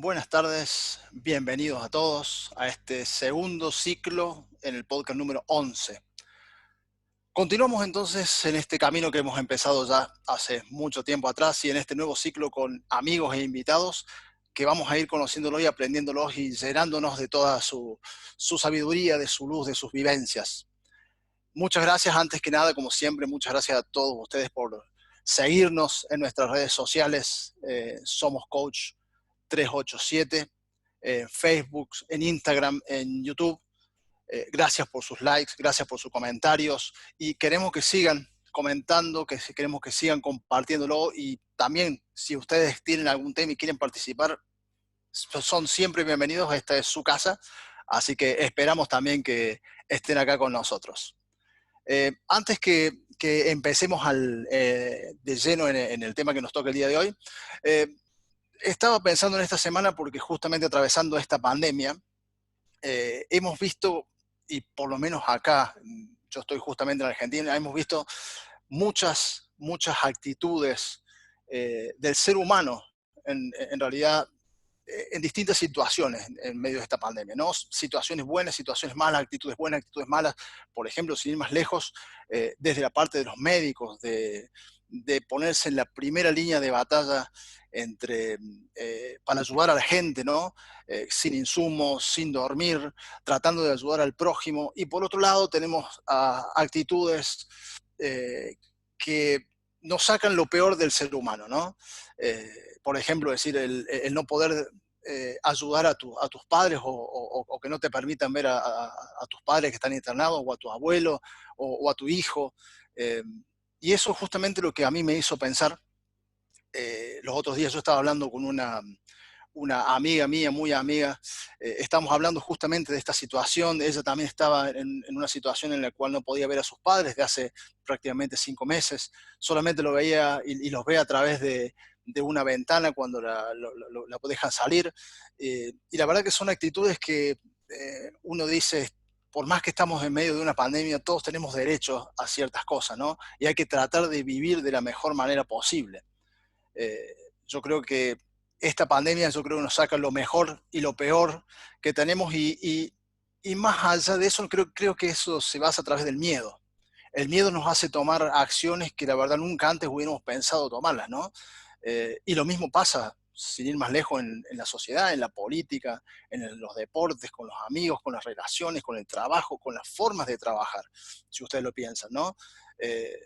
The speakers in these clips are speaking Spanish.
Buenas tardes, bienvenidos a todos a este segundo ciclo en el podcast número 11. Continuamos entonces en este camino que hemos empezado ya hace mucho tiempo atrás y en este nuevo ciclo con amigos e invitados que vamos a ir conociéndolos y aprendiéndolos y llenándonos de toda su sabiduría, de su luz, de sus vivencias. Muchas gracias, antes que nada, como siempre, muchas gracias a todos ustedes por seguirnos en nuestras redes sociales. Somos Coach 387, en Facebook, en Instagram, en YouTube. Gracias por sus likes, gracias por sus comentarios y queremos que sigan comentando, queremos que sigan compartiéndolo y también si ustedes tienen algún tema y quieren participar, son siempre bienvenidos, esta es su casa, así que esperamos también que estén acá con nosotros. Antes que empecemos de lleno en el tema que nos toca el día de hoy, eh, estaba pensando en esta semana porque justamente atravesando esta pandemia, hemos visto, y por lo menos acá, yo estoy justamente en Argentina, hemos visto muchas actitudes del ser humano, en realidad, en distintas situaciones en medio de esta pandemia, ¿no? Situaciones buenas, situaciones malas, actitudes buenas, actitudes malas. Por ejemplo, sin ir más lejos, desde la parte de los médicos, de ponerse en la primera línea de batalla para ayudar a la gente, ¿no? Sin insumos, sin dormir, tratando de ayudar al prójimo. Y por otro lado tenemos actitudes que nos sacan lo peor del ser humano, ¿no? Por ejemplo, decir, el no poder ayudar a tus padres o que no te permitan ver a tus padres que están internados o a tu abuelo o a tu hijo. Eh, y eso es justamente lo que a mí me hizo pensar. Los otros días yo estaba hablando con una amiga mía, muy amiga, estamos hablando justamente de esta situación. Ella también estaba en una situación en la cual no podía ver a sus padres de hace prácticamente 5 meses, solamente lo veía y los ve a través de una ventana cuando la dejan salir. Y la verdad que son actitudes que uno dice, por más que estamos en medio de una pandemia, todos tenemos derecho a ciertas cosas, ¿no? Y hay que tratar de vivir de la mejor manera posible. Eh, yo creo que esta pandemia, yo creo que nos saca lo mejor y lo peor que tenemos y más allá de eso, creo que eso se basa a través del miedo. El miedo nos hace tomar acciones que la verdad nunca antes hubiéramos pensado tomarlas, ¿no? Y lo mismo pasa, sin ir más lejos, en la sociedad, en la política, los deportes, con los amigos, con las relaciones, con el trabajo, con las formas de trabajar, si ustedes lo piensan, ¿no? Eh,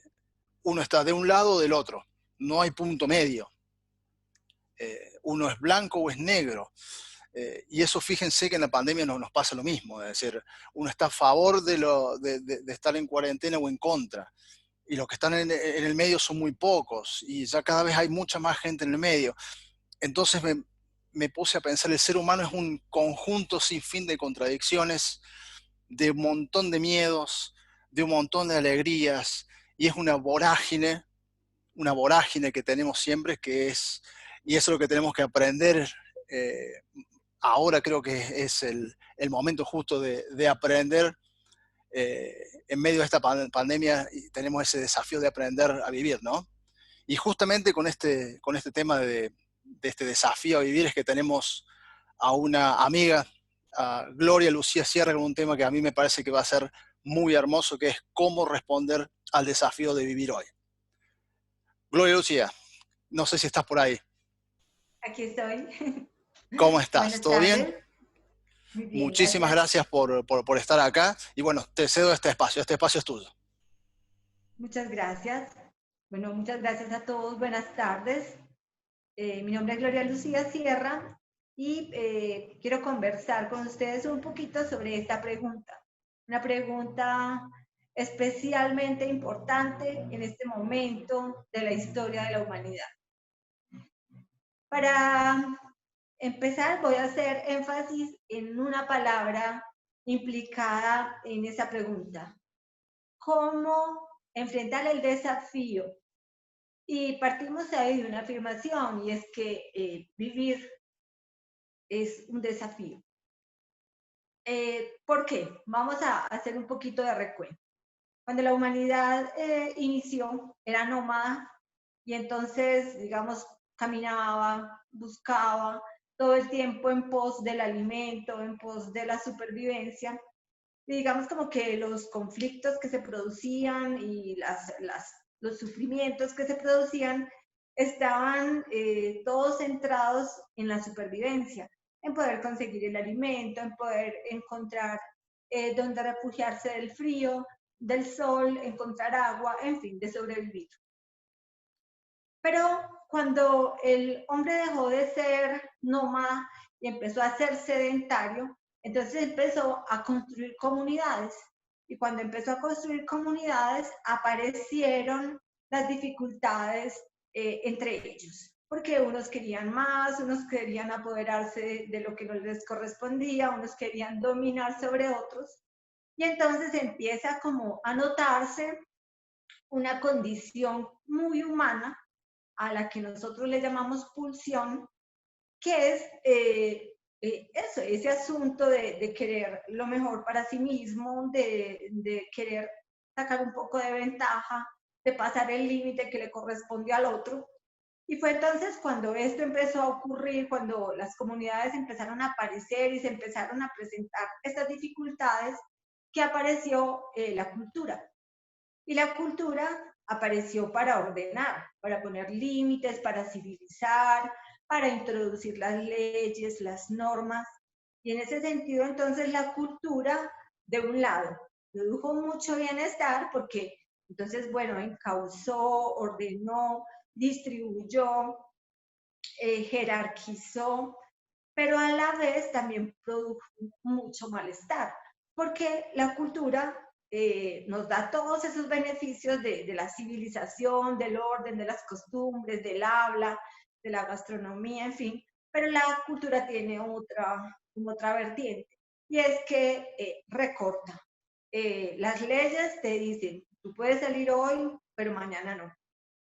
Uno está de un lado o del otro, no hay punto medio. Uno es blanco o es negro. Y eso, fíjense que en la pandemia nos pasa lo mismo, es decir, uno está a favor de estar en cuarentena o en contra, y los que están en el medio son muy pocos, y ya cada vez hay mucha más gente en el medio. Entonces me puse a pensar, el ser humano es un conjunto sin fin de contradicciones, de un montón de miedos, de un montón de alegrías, y es una vorágine que tenemos siempre, y eso es lo que tenemos que aprender. eh, Ahora creo que es el momento justo de aprender. En medio de esta pandemia y tenemos ese desafío de aprender a vivir, ¿no? Y justamente con este tema de este desafío a vivir es que tenemos a una amiga, a Gloria Lucía Sierra, con un tema que a mí me parece que va a ser muy hermoso, que es cómo responder al desafío de vivir hoy. Gloria Lucía, no sé si estás por ahí. Aquí estoy. ¿Cómo estás? Buenas ¿Todo bien? tardes. Muy bien, Muchísimas gracias. gracias por estar acá y bueno, te cedo este espacio es tuyo. Muchas gracias. Bueno, muchas gracias a todos. Buenas tardes. Mi nombre es Gloria Lucía Sierra y quiero conversar con ustedes un poquito sobre esta pregunta. Una pregunta especialmente importante en este momento de la historia de la humanidad. Para empezar, voy a hacer énfasis en una palabra implicada en esa pregunta. ¿Cómo enfrentar el desafío? Y partimos ahí de una afirmación, y es que vivir es un desafío. ¿Por qué? Vamos a hacer un poquito de recuento. Cuando la humanidad inició, era nómada, y entonces, digamos, caminaba, buscaba todo el tiempo en pos del alimento, en pos de la supervivencia. Y digamos como que los conflictos que se producían y los sufrimientos que se producían estaban todos centrados en la supervivencia, en poder conseguir el alimento, en poder encontrar dónde refugiarse del frío, del sol, encontrar agua, en fin, de sobrevivir. Pero cuando el hombre dejó de ser nómada y empezó a ser sedentario, entonces empezó a construir comunidades. Y cuando empezó a construir comunidades, aparecieron las dificultades entre ellos. Porque unos querían más, unos querían apoderarse de lo que no les correspondía, unos querían dominar sobre otros. Y entonces empieza como a notarse una condición muy humana a la que nosotros le llamamos pulsión, que es eso, ese asunto de querer lo mejor para sí mismo, de querer sacar un poco de ventaja, de pasar el límite que le corresponde al otro. Y fue entonces cuando esto empezó a ocurrir, cuando las comunidades empezaron a aparecer y se empezaron a presentar estas dificultades, que apareció la cultura. Y la cultura apareció para ordenar, para poner límites, para civilizar, para introducir las leyes, las normas. Y en ese sentido, entonces, la cultura, de un lado, produjo mucho bienestar porque, entonces, bueno, encauzó, ordenó, distribuyó, jerarquizó, pero a la vez también produjo mucho malestar, porque la cultura nos da todos esos beneficios de la civilización, del orden, de las costumbres, del habla, de la gastronomía, en fin, pero la cultura tiene otra vertiente, y es que recorta. Las leyes te dicen, tú puedes salir hoy, pero mañana no.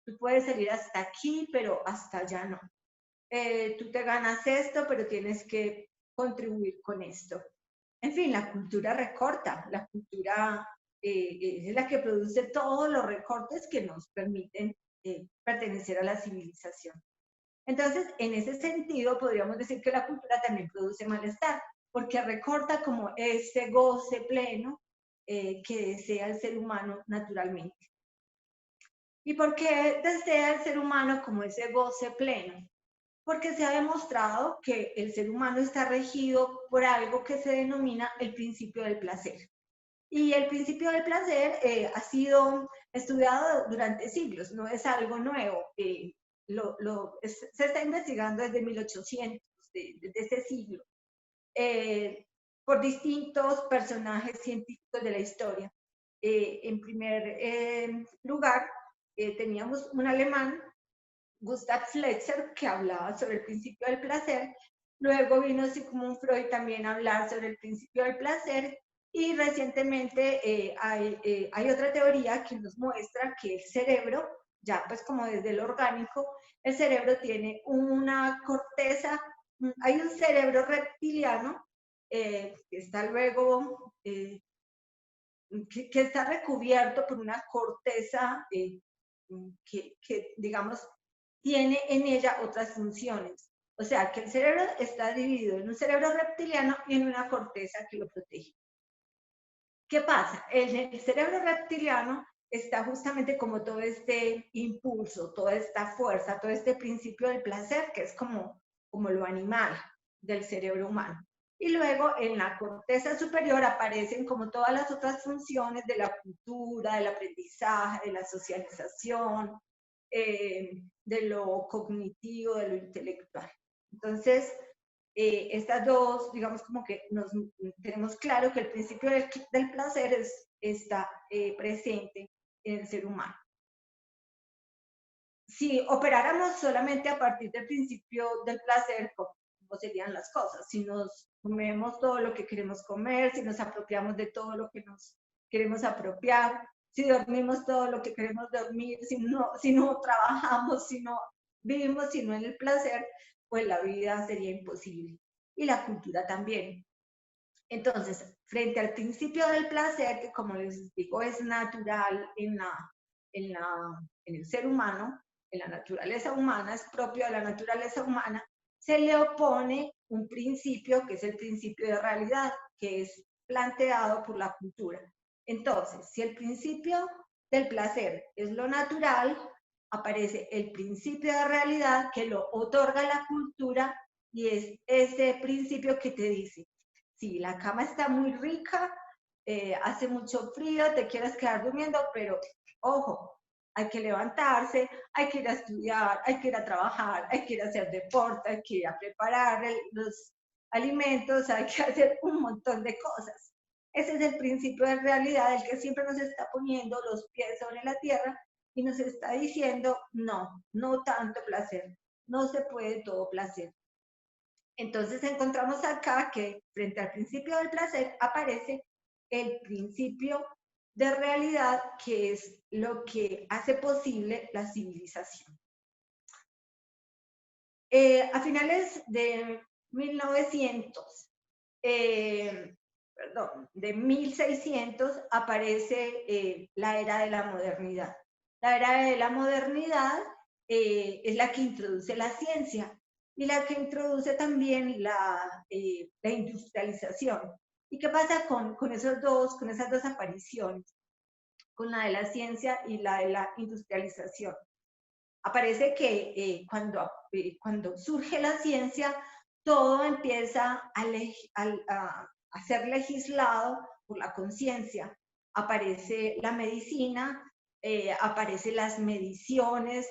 Tú puedes salir hasta aquí, pero hasta allá no. Tú te ganas esto, pero tienes que contribuir con esto. En fin, la cultura recorta, la cultura es la que produce todos los recortes que nos permiten pertenecer a la civilización. Entonces, en ese sentido, podríamos decir que la cultura también produce malestar, porque recorta como ese goce pleno que desea el ser humano naturalmente. ¿Y por qué desea el ser humano como ese goce pleno? Porque se ha demostrado que el ser humano está regido por algo que se denomina el principio del placer. Y el principio del placer ha sido estudiado durante siglos, no es algo nuevo. Se está investigando desde 1800, desde ese siglo, por distintos personajes científicos de la historia. En primer lugar, teníamos un alemán, Gustav Fletcher, que hablaba sobre el principio del placer. Luego vino Sigmund Freud también a hablar sobre el principio del placer. Y recientemente hay otra teoría que nos muestra que el cerebro, ya pues como desde el orgánico, el cerebro tiene una corteza, hay un cerebro reptiliano que está luego, que está recubierto por una corteza que digamos, tiene en ella otras funciones. O sea, que el cerebro está dividido en un cerebro reptiliano y en una corteza que lo protege. ¿Qué pasa? En el cerebro reptiliano está justamente como todo este impulso, toda esta fuerza, todo este principio del placer, que es como lo animal del cerebro humano. Y luego en la corteza superior aparecen como todas las otras funciones de la cultura, del aprendizaje, de la socialización, de lo cognitivo, de lo intelectual. Entonces, estas dos, digamos como que tenemos claro que el principio del placer está presente en el ser humano. Si operáramos solamente a partir del principio del placer, ¿cómo serían las cosas? Si nos comemos todo lo que queremos comer, si nos apropiamos de todo lo que nos queremos apropiar, si dormimos todo lo que queremos dormir, si no trabajamos, si no vivimos sino en el placer, pues la vida sería imposible. Y la cultura también. Entonces, frente al principio del placer, que como les digo es natural en el ser humano, en la naturaleza humana, es propio de la naturaleza humana, se le opone un principio que es el principio de realidad, que es planteado por la cultura. Entonces, si el principio del placer es lo natural, aparece el principio de realidad que lo otorga la cultura y es ese principio que te dice, si la cama está muy rica, hace mucho frío, te quieres quedar durmiendo, pero ojo, hay que levantarse, hay que ir a estudiar, hay que ir a trabajar, hay que ir a hacer deporte, hay que ir a preparar los alimentos, hay que hacer un montón de cosas. Ese es el principio de realidad, el que siempre nos está poniendo los pies sobre la tierra y nos está diciendo, no, no tanto placer, no se puede todo placer. Entonces encontramos acá que frente al principio del placer aparece el principio de realidad, que es lo que hace posible la civilización. A finales de 1900, de 1600 aparece la era de la modernidad. La era de la modernidad es la que introduce la ciencia y la que introduce también la industrialización. ¿Y qué pasa con esas dos apariciones? Con la de la ciencia y la de la industrialización. Aparece que cuando surge la ciencia, todo empieza a ser legislado por la conciencia. Aparece la medicina, aparecen las mediciones,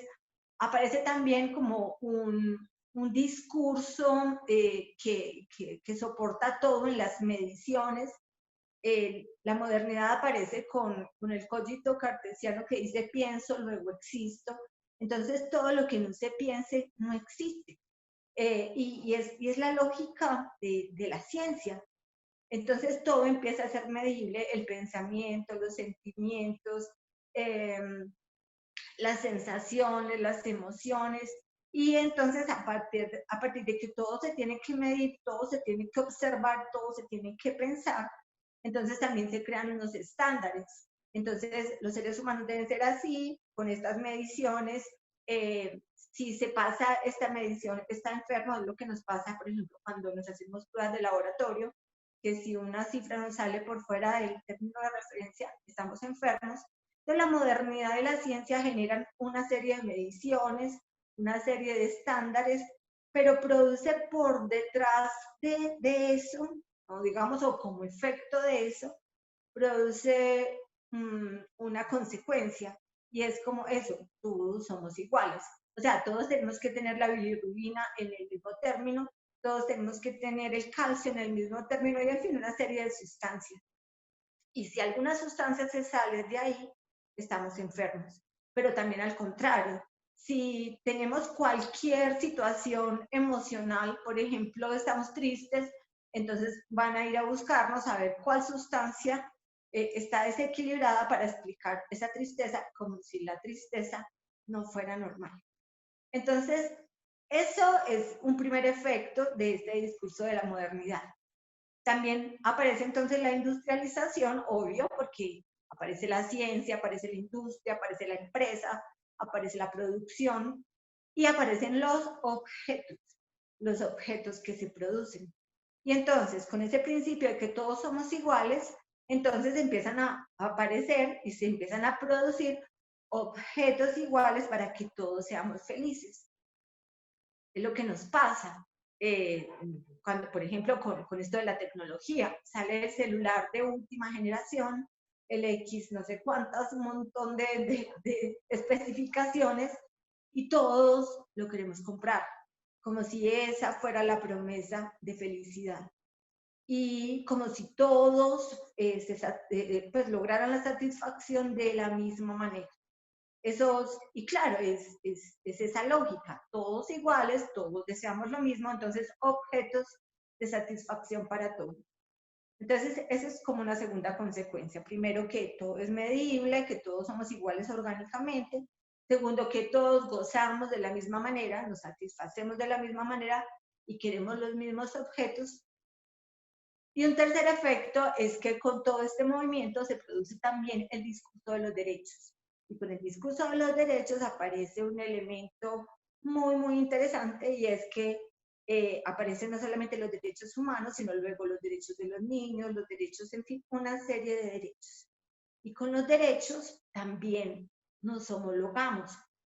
aparece también como un discurso que soporta todo en las mediciones. La modernidad aparece con el cogito cartesiano que dice pienso, luego existo. Entonces todo lo que no se piense no existe. Y es la lógica de la ciencia. Entonces todo empieza a ser medible, el pensamiento, los sentimientos, las sensaciones, las emociones. Y entonces a partir de que todo se tiene que medir, todo se tiene que observar, todo se tiene que pensar, entonces también se crean unos estándares. Entonces los seres humanos deben ser así, con estas mediciones. Si se pasa esta medición, está enfermo, es lo que nos pasa, por ejemplo, cuando nos hacemos pruebas de laboratorio, que si una cifra nos sale por fuera del término de referencia, estamos enfermos. Entonces la modernidad y la ciencia generan una serie de mediciones, una serie de estándares, pero produce por detrás de eso, o digamos, o como efecto de eso, produce una consecuencia, y es como eso, todos somos iguales. O sea, todos tenemos que tener la bilirrubina en el mismo término, todos tenemos que tener el calcio en el mismo término y, en fin, una serie de sustancias. Y si alguna sustancia se sale de ahí, estamos enfermos. Pero también al contrario, si tenemos cualquier situación emocional, por ejemplo, estamos tristes, entonces van a ir a buscarnos a ver cuál sustancia está desequilibrada para explicar esa tristeza, como si la tristeza no fuera normal. Entonces, eso es un primer efecto de este discurso de la modernidad. También aparece entonces la industrialización, obvio, porque aparece la ciencia, aparece la industria, aparece la empresa, aparece la producción y aparecen los objetos que se producen. Y entonces, con ese principio de que todos somos iguales, entonces empiezan a aparecer y se empiezan a producir objetos iguales para que todos seamos felices. Es lo que nos pasa cuando, por ejemplo, con esto de la tecnología, sale el celular de última generación, el X no sé cuántas, un montón de especificaciones, y todos lo queremos comprar, como si esa fuera la promesa de felicidad. Y como si todos pues lograran la satisfacción de la misma manera. Y claro, es esa lógica, todos iguales, todos deseamos lo mismo, entonces objetos de satisfacción para todos. Entonces, eso es como una segunda consecuencia. Primero, que todo es medible, que todos somos iguales orgánicamente. Segundo, que todos gozamos de la misma manera, nos satisfacemos de la misma manera y queremos los mismos objetos. Y un tercer efecto es que con todo este movimiento se produce también el discurso de los derechos. Y con el discurso de los derechos aparece un elemento muy, muy interesante, y es que aparecen no solamente los derechos humanos, sino luego los derechos de los niños, los derechos, en fin, una serie de derechos. Y con los derechos también nos homologamos.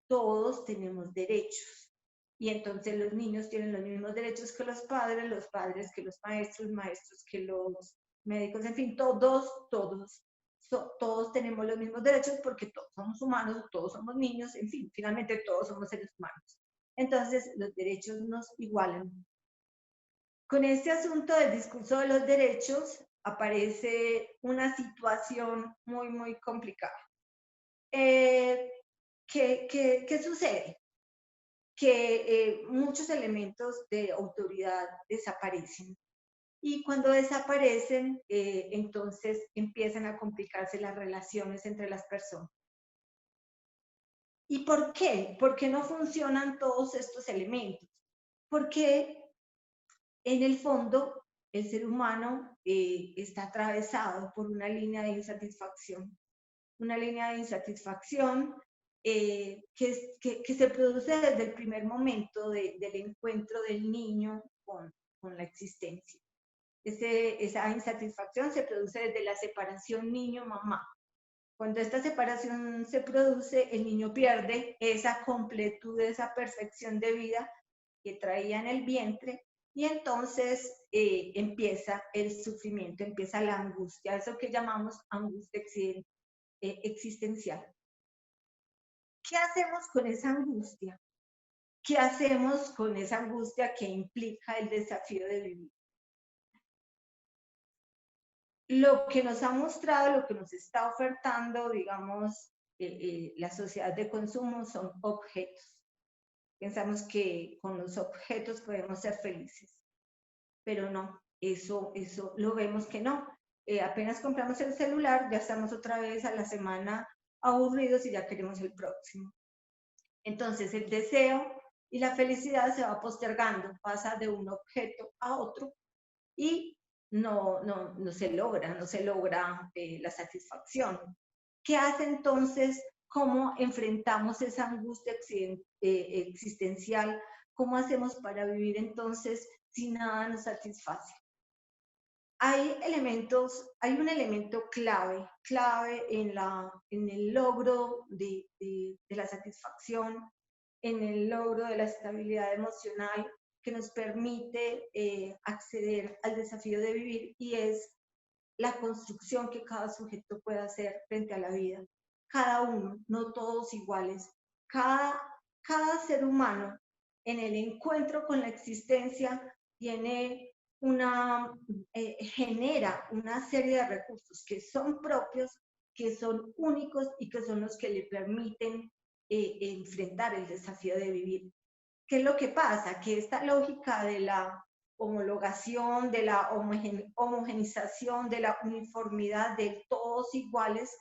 Todos tenemos derechos. Y entonces los niños tienen los mismos derechos que los padres que los maestros, maestros que los médicos, en fin, todos tenemos los mismos derechos porque todos somos humanos, todos somos niños, en fin, finalmente todos somos seres humanos. Entonces, los derechos nos igualan. Con este asunto del discurso de los derechos aparece una situación muy, muy complicada. ¿Qué sucede? Que muchos elementos de autoridad desaparecen. Y cuando desaparecen, entonces empiezan a complicarse las relaciones entre las personas. ¿Y por qué? ¿Por qué no funcionan todos estos elementos? Porque en el fondo el ser humano está atravesado por una línea de insatisfacción. Una línea de insatisfacción que se produce desde el primer momento del encuentro del niño con la existencia. Esa insatisfacción se produce desde la separación niño-mamá. Cuando esta separación se produce, el niño pierde esa completud, esa perfección de vida que traía en el vientre, y entonces empieza el sufrimiento, empieza la angustia, eso que llamamos angustia existencial. ¿Qué hacemos con esa angustia? ¿Qué hacemos con esa angustia que implica el desafío de vivir? Lo que nos ha mostrado, lo que nos está ofertando, digamos, la sociedad de consumo son objetos. Pensamos que con los objetos podemos ser felices, pero no, eso lo vemos que no. Apenas compramos el celular, ya estamos otra vez a la semana aburridos y ya queremos el próximo. Entonces el deseo y la felicidad se va postergando, pasa de un objeto a otro y no se logra la satisfacción. ¿Qué hace entonces? ¿Cómo enfrentamos esa angustia existencial? ¿Cómo hacemos para vivir entonces si nada nos satisface? Hay un elemento clave en el logro de la satisfacción, en el logro de la estabilidad emocional que nos permite acceder al desafío de vivir, y es la construcción que cada sujeto puede hacer frente a la vida. Cada uno, no todos iguales. Cada ser humano en el encuentro con la existencia tiene genera una serie de recursos que son propios, que son únicos y que son los que le permiten enfrentar el desafío de vivir. ¿Qué es lo que pasa? Que esta lógica de la homologación, de la homogenización, de la uniformidad, de todos iguales,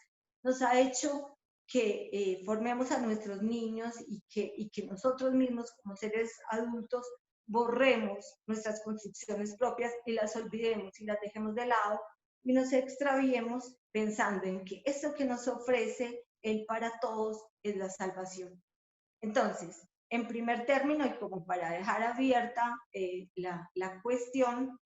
nos ha hecho que formemos a nuestros niños y que nosotros mismos como seres adultos borremos nuestras construcciones propias y las olvidemos y las dejemos de lado y nos extraviemos pensando en que eso que nos ofrece el para todos es la salvación. Entonces, en primer término, y como para dejar abierta la cuestión,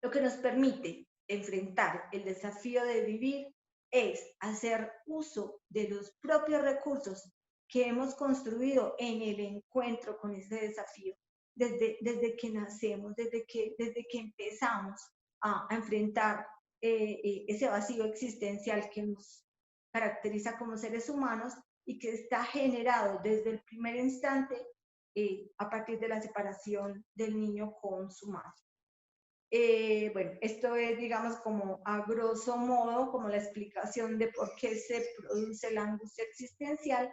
lo que nos permite enfrentar el desafío de vivir es hacer uso de los propios recursos que hemos construido en el encuentro con ese desafío, desde que nacemos, desde que empezamos a enfrentar ese vacío existencial que nos caracteriza como seres humanos y que está generado desde el primer instante a partir de la separación del niño con su madre. Bueno, esto es, digamos, como a grosso modo, como la explicación de por qué se produce la angustia existencial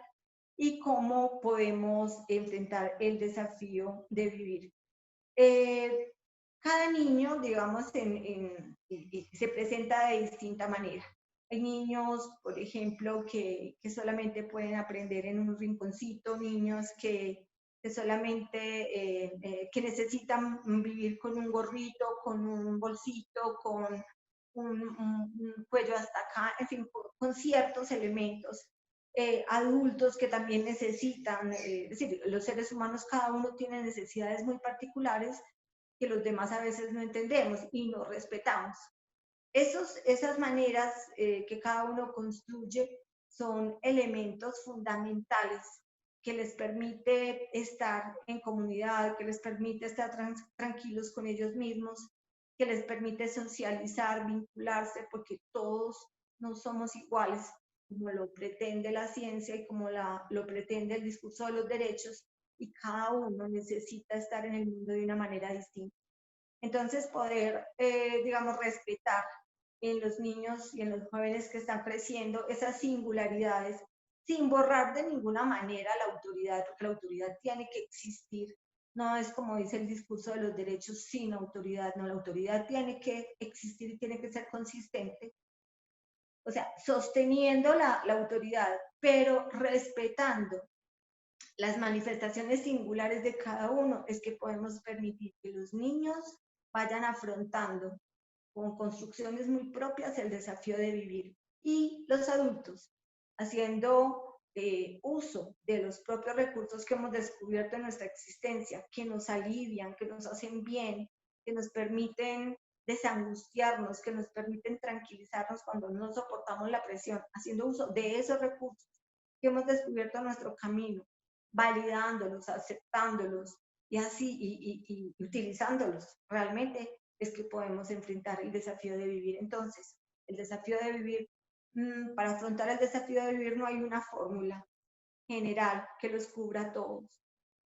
y cómo podemos enfrentar el desafío de vivir. Cada niño, digamos, se presenta de distinta manera. Hay niños, por ejemplo, que solamente pueden aprender en un rinconcito, niños que solamente que necesitan vivir con un gorrito, con un bolsito, con un cuello hasta acá, en fin, con ciertos elementos. adultos que también necesitan, es decir, los seres humanos cada uno tiene necesidades muy particulares que los demás a veces no entendemos y no respetamos. Esas maneras que cada uno construye son elementos fundamentales que les permite estar en comunidad, que les permite estar tranquilos con ellos mismos, que les permite socializar, vincularse, porque todos no somos iguales, como lo pretende la ciencia y como lo pretende el discurso de los derechos, y cada uno necesita estar en el mundo de una manera distinta. Entonces, poder, digamos, respetar en los niños y en los jóvenes que están creciendo esas singularidades, sin borrar de ninguna manera la autoridad, porque la autoridad tiene que existir. No es como dice el discurso de los derechos sin autoridad, no, la autoridad tiene que existir y tiene que ser consistente. O sea, sosteniendo la autoridad, pero respetando las manifestaciones singulares de cada uno, es que podemos permitir que los niños vayan afrontando con construcciones muy propias el desafío de vivir. Y los adultos, haciendo uso de los propios recursos que hemos descubierto en nuestra existencia, que nos alivian, que nos hacen bien, que nos permiten desangustiarnos, que nos permiten tranquilizarnos cuando no soportamos la presión, haciendo uso de esos recursos que hemos descubierto en nuestro camino, validándolos, aceptándolos y así, y utilizándolos realmente, es que podemos enfrentar el desafío de vivir. Entonces, el desafío de vivir, para afrontar el desafío de vivir no hay una fórmula general que los cubra a todos.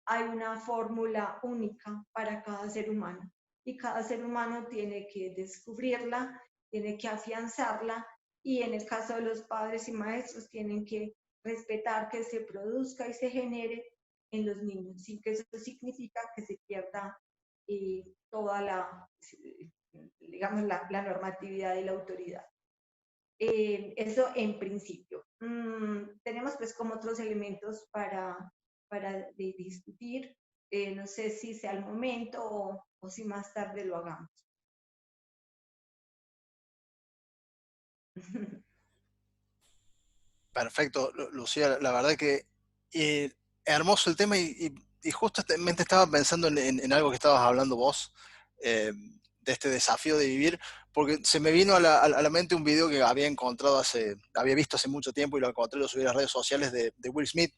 Hay una fórmula única para cada ser humano y cada ser humano tiene que descubrirla, tiene que afianzarla y en el caso de los padres y maestros tienen que respetar que se produzca y se genere en los niños, sin que eso significa que se pierda toda digamos, la normatividad y la autoridad. Eso en principio. Tenemos pues como otros elementos para discutir. No sé si sea el momento o si más tarde lo hagamos. Perfecto, Lucía, la verdad que hermoso el tema y justamente estaba pensando en algo que estabas hablando vos, de este desafío de vivir, porque se me vino a la mente un video que había visto hace mucho tiempo y lo encontré, lo subí a las redes sociales de Will Smith,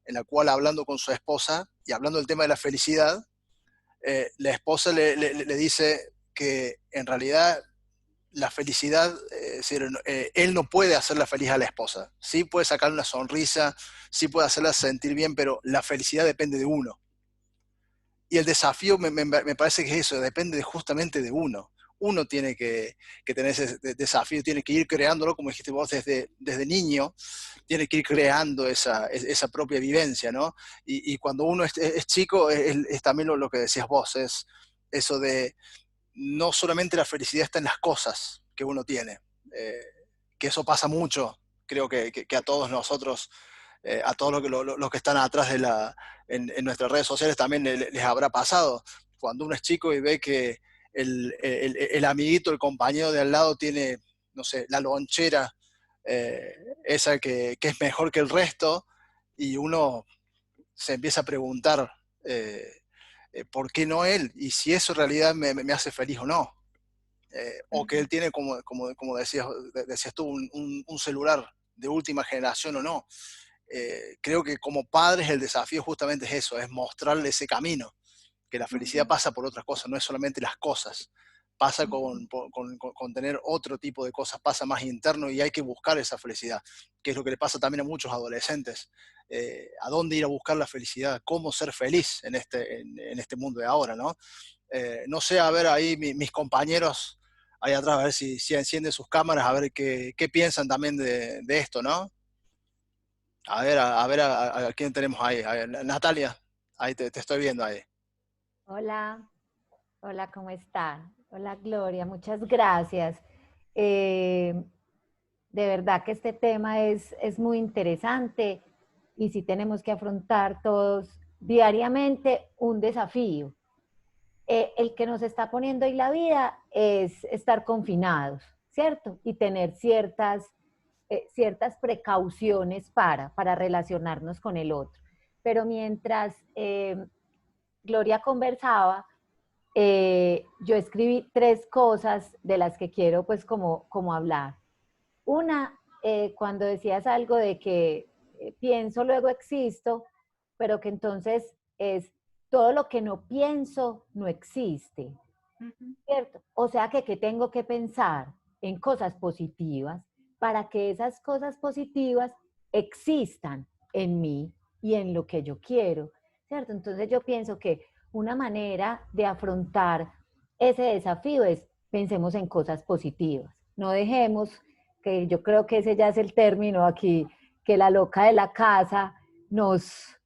en la cual hablando con su esposa y hablando del tema de la felicidad, la esposa le dice que en realidad la felicidad, es decir, él no puede hacerla feliz a la esposa. Sí puede sacarle una sonrisa, sí puede hacerla sentir bien, pero la felicidad depende de uno. Y el desafío me parece que es eso, depende justamente de uno. Uno tiene que tener ese desafío, tiene que ir creándolo, como dijiste vos, desde niño, tiene que ir creando esa propia vivencia, ¿no? Y cuando uno es chico, es también lo que decías vos, es eso de no solamente la felicidad está en las cosas que uno tiene, eh, que eso pasa mucho, creo que a todos nosotros, a todos los que están atrás en nuestras redes sociales también les habrá pasado. Cuando uno es chico y ve que el amiguito, el compañero de al lado tiene, no sé, la lonchera, esa que es mejor que el resto, y uno se empieza a preguntar, ¿por qué no él? Y si eso en realidad me hace feliz o no. O que él tiene, como decías tú, un celular de última generación o no. Creo que como padres el desafío justamente es eso, es mostrarle ese camino, que la felicidad pasa por otras cosas, no es solamente las cosas, pasa con tener otro tipo de cosas, pasa más interno y hay que buscar esa felicidad, que es lo que le pasa también a muchos adolescentes. ¿A dónde ir a buscar la felicidad? ¿Cómo ser feliz en este mundo de ahora, ¿no? No sé, a ver ahí mis compañeros ahí atrás, a ver si encienden sus cámaras, a ver qué piensan también de esto, ¿no? A ver a quién tenemos ahí. A ver, Natalia, ahí te estoy viendo ahí. Hola, hola, ¿cómo están? Hola, Gloria, muchas gracias. Eh, de verdad que este tema es muy interesante y sí tenemos que afrontar todos diariamente un desafío. El que nos está poniendo hoy la vida es estar confinados, ¿cierto? Y tener ciertas ciertas precauciones para relacionarnos con el otro. Pero mientras Gloria conversaba, yo escribí 3 cosas de las que quiero pues como hablar. Una, cuando decías algo de que pienso, luego existo, pero que entonces es todo lo que no pienso no existe, ¿cierto? O sea que tengo que pensar en cosas positivas para que esas cosas positivas existan en mí y en lo que yo quiero, ¿cierto? Entonces yo pienso que una manera de afrontar ese desafío es pensemos en cosas positivas. No dejemos, que yo creo que ese ya es el término aquí, que la loca de la casa nos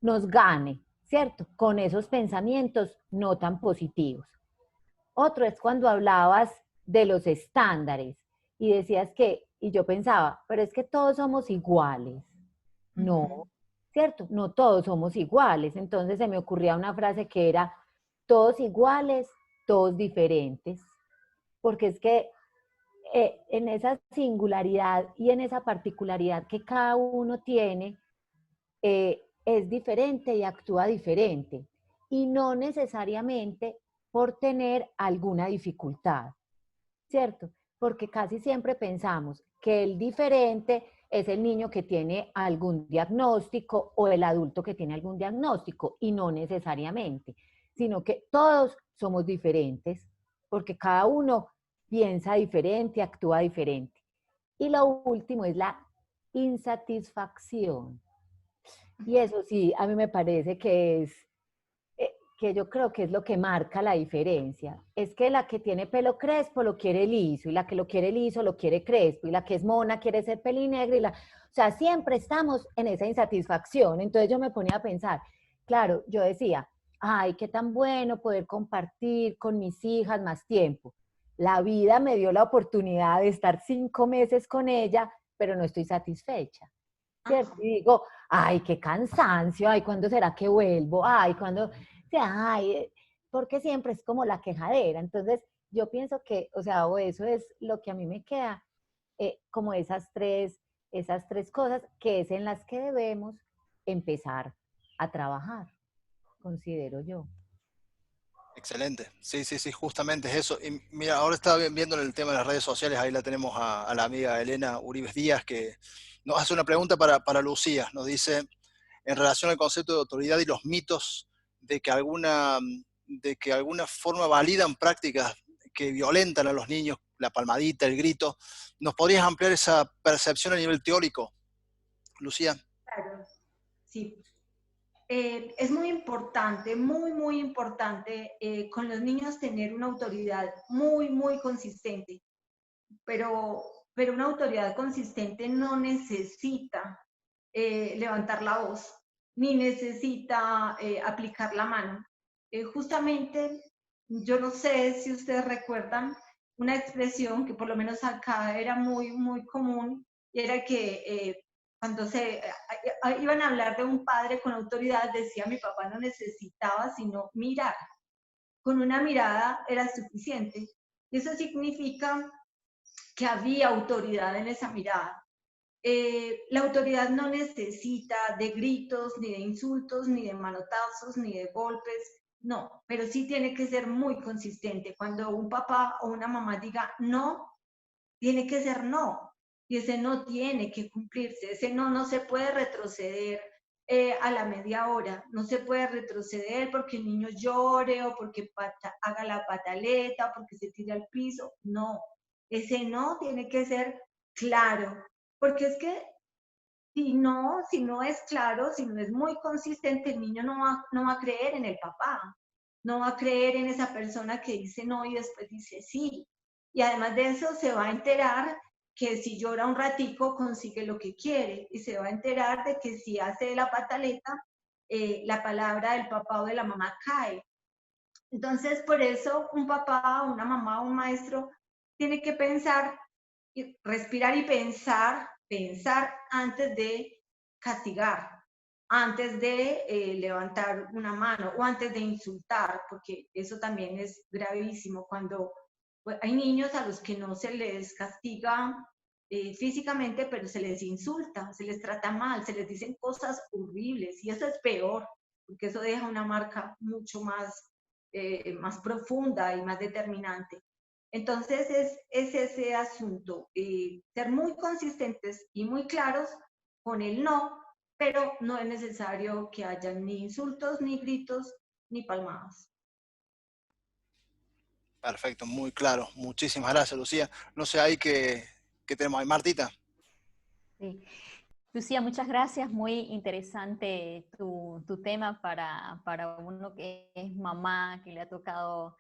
gane, ¿cierto? Con esos pensamientos no tan positivos. Otro es cuando hablabas de los estándares y decías que, y yo pensaba, pero es que todos somos iguales. No, ¿cierto? No todos somos iguales. Entonces se me ocurría una frase que era, todos iguales, todos diferentes. Porque es que en esa singularidad y en esa particularidad que cada uno tiene, es diferente y actúa diferente. Y no necesariamente por tener alguna dificultad, ¿cierto? Porque casi siempre pensamos que el diferente es el niño que tiene algún diagnóstico o el adulto que tiene algún diagnóstico, y no necesariamente, sino que todos somos diferentes, porque cada uno piensa diferente, actúa diferente. Y lo último es la insatisfacción. Y eso sí, a mí me parece que que yo creo que es lo que marca la diferencia. Es que la que tiene pelo crespo lo quiere liso, y la que lo quiere liso lo quiere crespo, y la que es mona quiere ser pelinegra, o sea, siempre estamos en esa insatisfacción. Entonces yo me ponía a pensar, claro, yo decía, ay, qué tan bueno poder compartir con mis hijas más tiempo. La vida me dio la oportunidad de estar 5 meses con ella, pero no estoy satisfecha, ¿cierto? Y digo, ay, qué cansancio, ay, ¿cuándo será que vuelvo? Ay, ¿cuándo? O sea, ay, porque siempre es como la quejadera. Entonces, yo pienso que, o sea, o eso es lo que a mí me queda, como esas tres cosas que es en las que debemos empezar a trabajar, considero yo. Excelente. Sí, sí, sí, justamente es eso. Y mira, ahora estaba viendo en el tema de las redes sociales, ahí la tenemos a la amiga Elena Uribes Díaz, que nos hace una pregunta para Lucía. Nos dice, en relación al concepto de autoridad y los mitos de que alguna forma validan prácticas que violentan a los niños, la palmadita, el grito, ¿nos podrías ampliar esa percepción a nivel teórico, Lucía? Claro, sí. Es muy importante, muy, muy importante con los niños tener una autoridad muy, muy consistente, pero, pero una autoridad consistente no necesita levantar la voz, ni necesita aplicar la mano. Justamente, yo no sé si ustedes recuerdan una expresión que por lo menos acá era muy, muy común, y era que cuando iban a hablar de un padre con autoridad, decía mi papá no necesitaba sino mirar. Con una mirada era suficiente. Y eso significa que había autoridad en esa mirada. La autoridad no necesita de gritos, ni de insultos, ni de manotazos, ni de golpes, no, pero sí tiene que ser muy consistente. Cuando un papá o una mamá diga no, tiene que ser no, y ese no tiene que cumplirse, ese no no se puede retroceder a la media hora, no se puede retroceder porque el niño llore o porque haga la pataleta o porque se tire al piso, no, ese no tiene que ser claro, porque es que si no es claro, si no es muy consistente, el niño no va a creer en el papá, no va a creer en esa persona que dice no y después dice sí. Y además de eso se va a enterar que si llora un ratico consigue lo que quiere, y se va a enterar de que si hace la pataleta, la palabra del papá o de la mamá cae. Entonces, por eso un papá, una mamá, un maestro tiene que pensar, respirar y pensar antes de castigar, antes de levantar una mano o antes de insultar, porque eso también es gravísimo cuando pues, hay niños a los que no se les castiga físicamente, pero se les insulta, se les trata mal, se les dicen cosas horribles, y eso es peor, porque eso deja una marca mucho más profunda y más determinante. Entonces es ese asunto, ser muy consistentes y muy claros con el no, pero no es necesario que haya ni insultos, ni gritos, ni palmadas. Perfecto, muy claro. Muchísimas gracias, Lucía. No sé ahí qué tenemos ahí. Martita. Sí. Lucía, muchas gracias. Muy interesante tu tema para uno que es mamá, que le ha tocado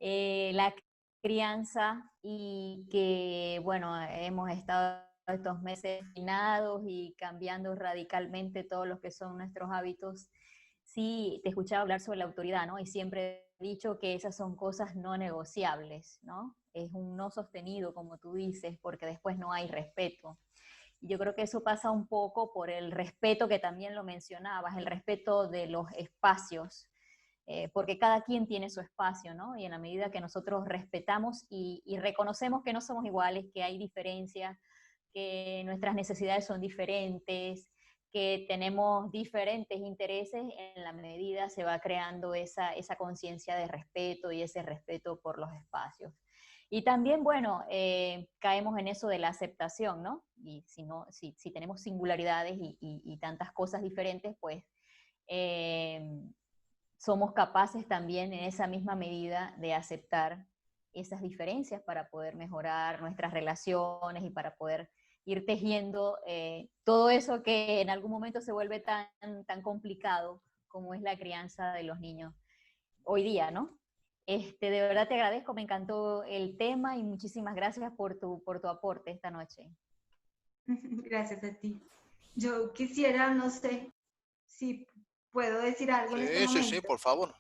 la crianza y que, bueno, hemos estado estos meses confinados y cambiando radicalmente todos los que son nuestros hábitos. Sí, te escuchaba hablar sobre la autoridad, ¿no? Y siempre he dicho que esas son cosas no negociables, ¿no? Es un no sostenido, como tú dices, porque después no hay respeto. Yo creo que eso pasa un poco por el respeto que también lo mencionabas, el respeto de los espacios, porque cada quien tiene su espacio, ¿no? Y en la medida que nosotros respetamos y reconocemos que no somos iguales, que hay diferencias, que nuestras necesidades son diferentes, que tenemos diferentes intereses, en la medida se va creando esa conciencia de respeto y ese respeto por los espacios. Y también, bueno, caemos en eso de la aceptación, ¿no? Y si tenemos singularidades y tantas cosas diferentes, pues somos capaces también en esa misma medida de aceptar esas diferencias para poder mejorar nuestras relaciones y para poder ir tejiendo todo eso que en algún momento se vuelve tan complicado como es la crianza de los niños hoy día, ¿no? De verdad te agradezco, me encantó el tema y muchísimas gracias por tu aporte esta noche. Gracias a ti. Yo quisiera, no sé si puedo decir algo en este momento. Sí, por favor.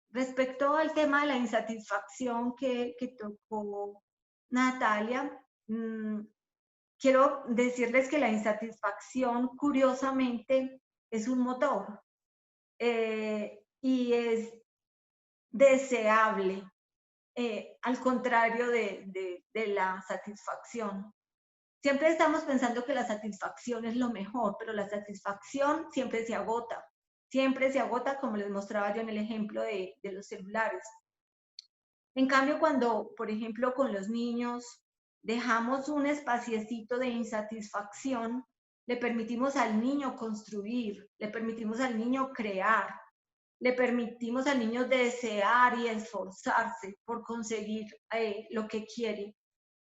Respecto al tema de la insatisfacción que tocó Natalia, quiero decirles que la insatisfacción, curiosamente, es un motor y es deseable, al contrario de la satisfacción. Siempre estamos pensando que la satisfacción es lo mejor, pero la satisfacción siempre se agota. Siempre se agota, como les mostraba yo en el ejemplo de los celulares. En cambio, cuando, por ejemplo, con los niños dejamos un espaciecito de insatisfacción, le permitimos al niño construir, le permitimos al niño crear, le permitimos al niño desear y esforzarse por conseguir lo que quiere.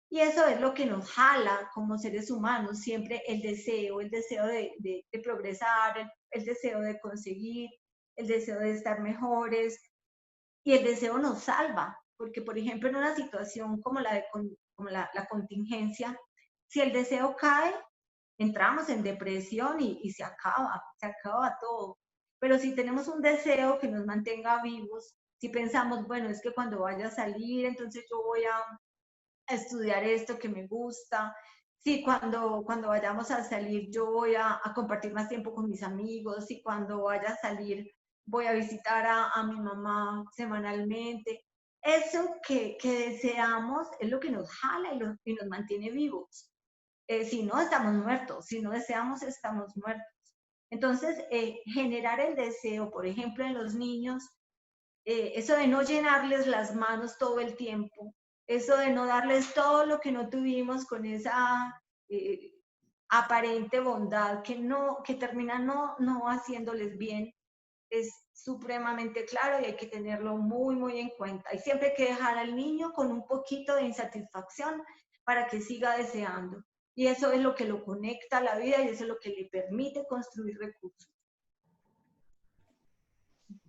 Y eso es lo que nos jala como seres humanos, siempre el deseo de progresar, el deseo de conseguir, el deseo de estar mejores, y el deseo nos salva, porque por ejemplo en una situación como la contingencia, si el deseo cae, entramos en depresión y se acaba todo. Pero si tenemos un deseo que nos mantenga vivos, si pensamos, bueno, es que cuando vaya a salir, entonces yo voy a estudiar esto que me gusta, sí, cuando vayamos a salir yo voy a compartir más tiempo con mis amigos, y cuando vaya a salir voy a visitar a mi mamá semanalmente. Eso que deseamos es lo que nos jala y nos mantiene vivos. Si no, estamos muertos. Si no deseamos, estamos muertos. Entonces, generar el deseo, por ejemplo, en los niños, eso de no llenarles las manos todo el tiempo, eso de no darles todo lo que no tuvimos con esa aparente bondad que termina no haciéndoles bien, es supremamente claro y hay que tenerlo muy, muy en cuenta. Y siempre hay que dejar al niño con un poquito de insatisfacción para que siga deseando. Y eso es lo que lo conecta a la vida y eso es lo que le permite construir recursos.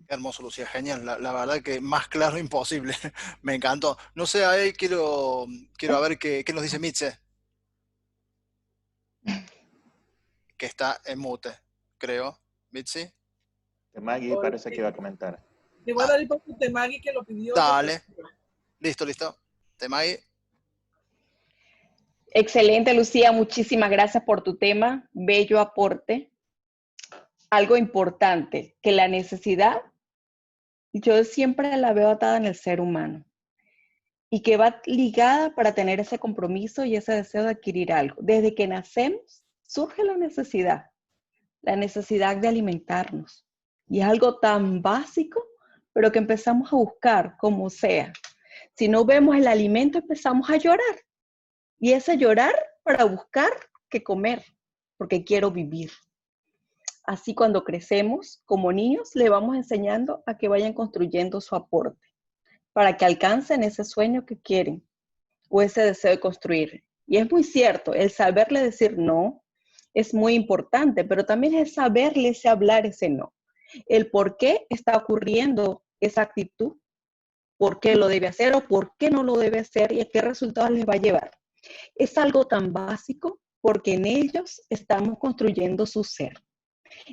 Qué hermoso, Lucía, genial. La verdad que más claro imposible. Me encantó. No sé, ahí quiero ver qué nos dice Mitze, que está en mute, creo. Mitzi. Maggie parece que iba a comentar. Le voy a dar el paso de Maggie que lo pidió. Dale. Listo. Temagui. Excelente, Lucía. Muchísimas gracias por tu tema. Bello aporte. Algo importante, que la necesidad, yo siempre la veo atada en el ser humano. y que va ligada para tener ese compromiso y ese deseo de adquirir algo. Desde que nacemos surge la necesidad de alimentarnos. Y es algo tan básico, pero que empezamos a buscar como sea. Si no vemos el alimento, empezamos a llorar. Y ese llorar para buscar qué comer, porque quiero vivir. Así cuando crecemos como niños, le vamos enseñando a que vayan construyendo su aporte, para que alcancen ese sueño que quieren o ese deseo de construir. Y es muy cierto, el saberle decir no es muy importante, pero también es saberles hablar ese no. El por qué está ocurriendo esa actitud, por qué lo debe hacer o por qué no lo debe hacer y a qué resultados les va a llevar. Es algo tan básico porque en ellos estamos construyendo su ser.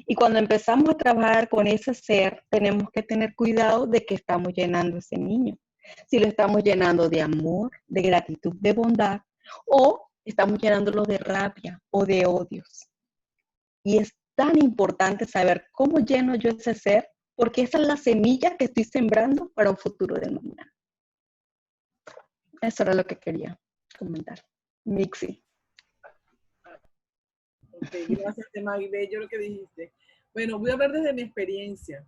Y cuando empezamos a trabajar con ese ser, tenemos que tener cuidado de que estamos llenando ese niño. Si lo estamos llenando de amor, de gratitud, de bondad, o estamos llenándolo de rabia o de odios. Y es tan importante saber cómo lleno yo ese ser, porque esa es la semilla que estoy sembrando para un futuro de mañana. Eso era lo que quería comentar. Mixi. Ok, gracias, Maggie. Bello lo que dijiste. Bueno, voy a hablar desde mi experiencia.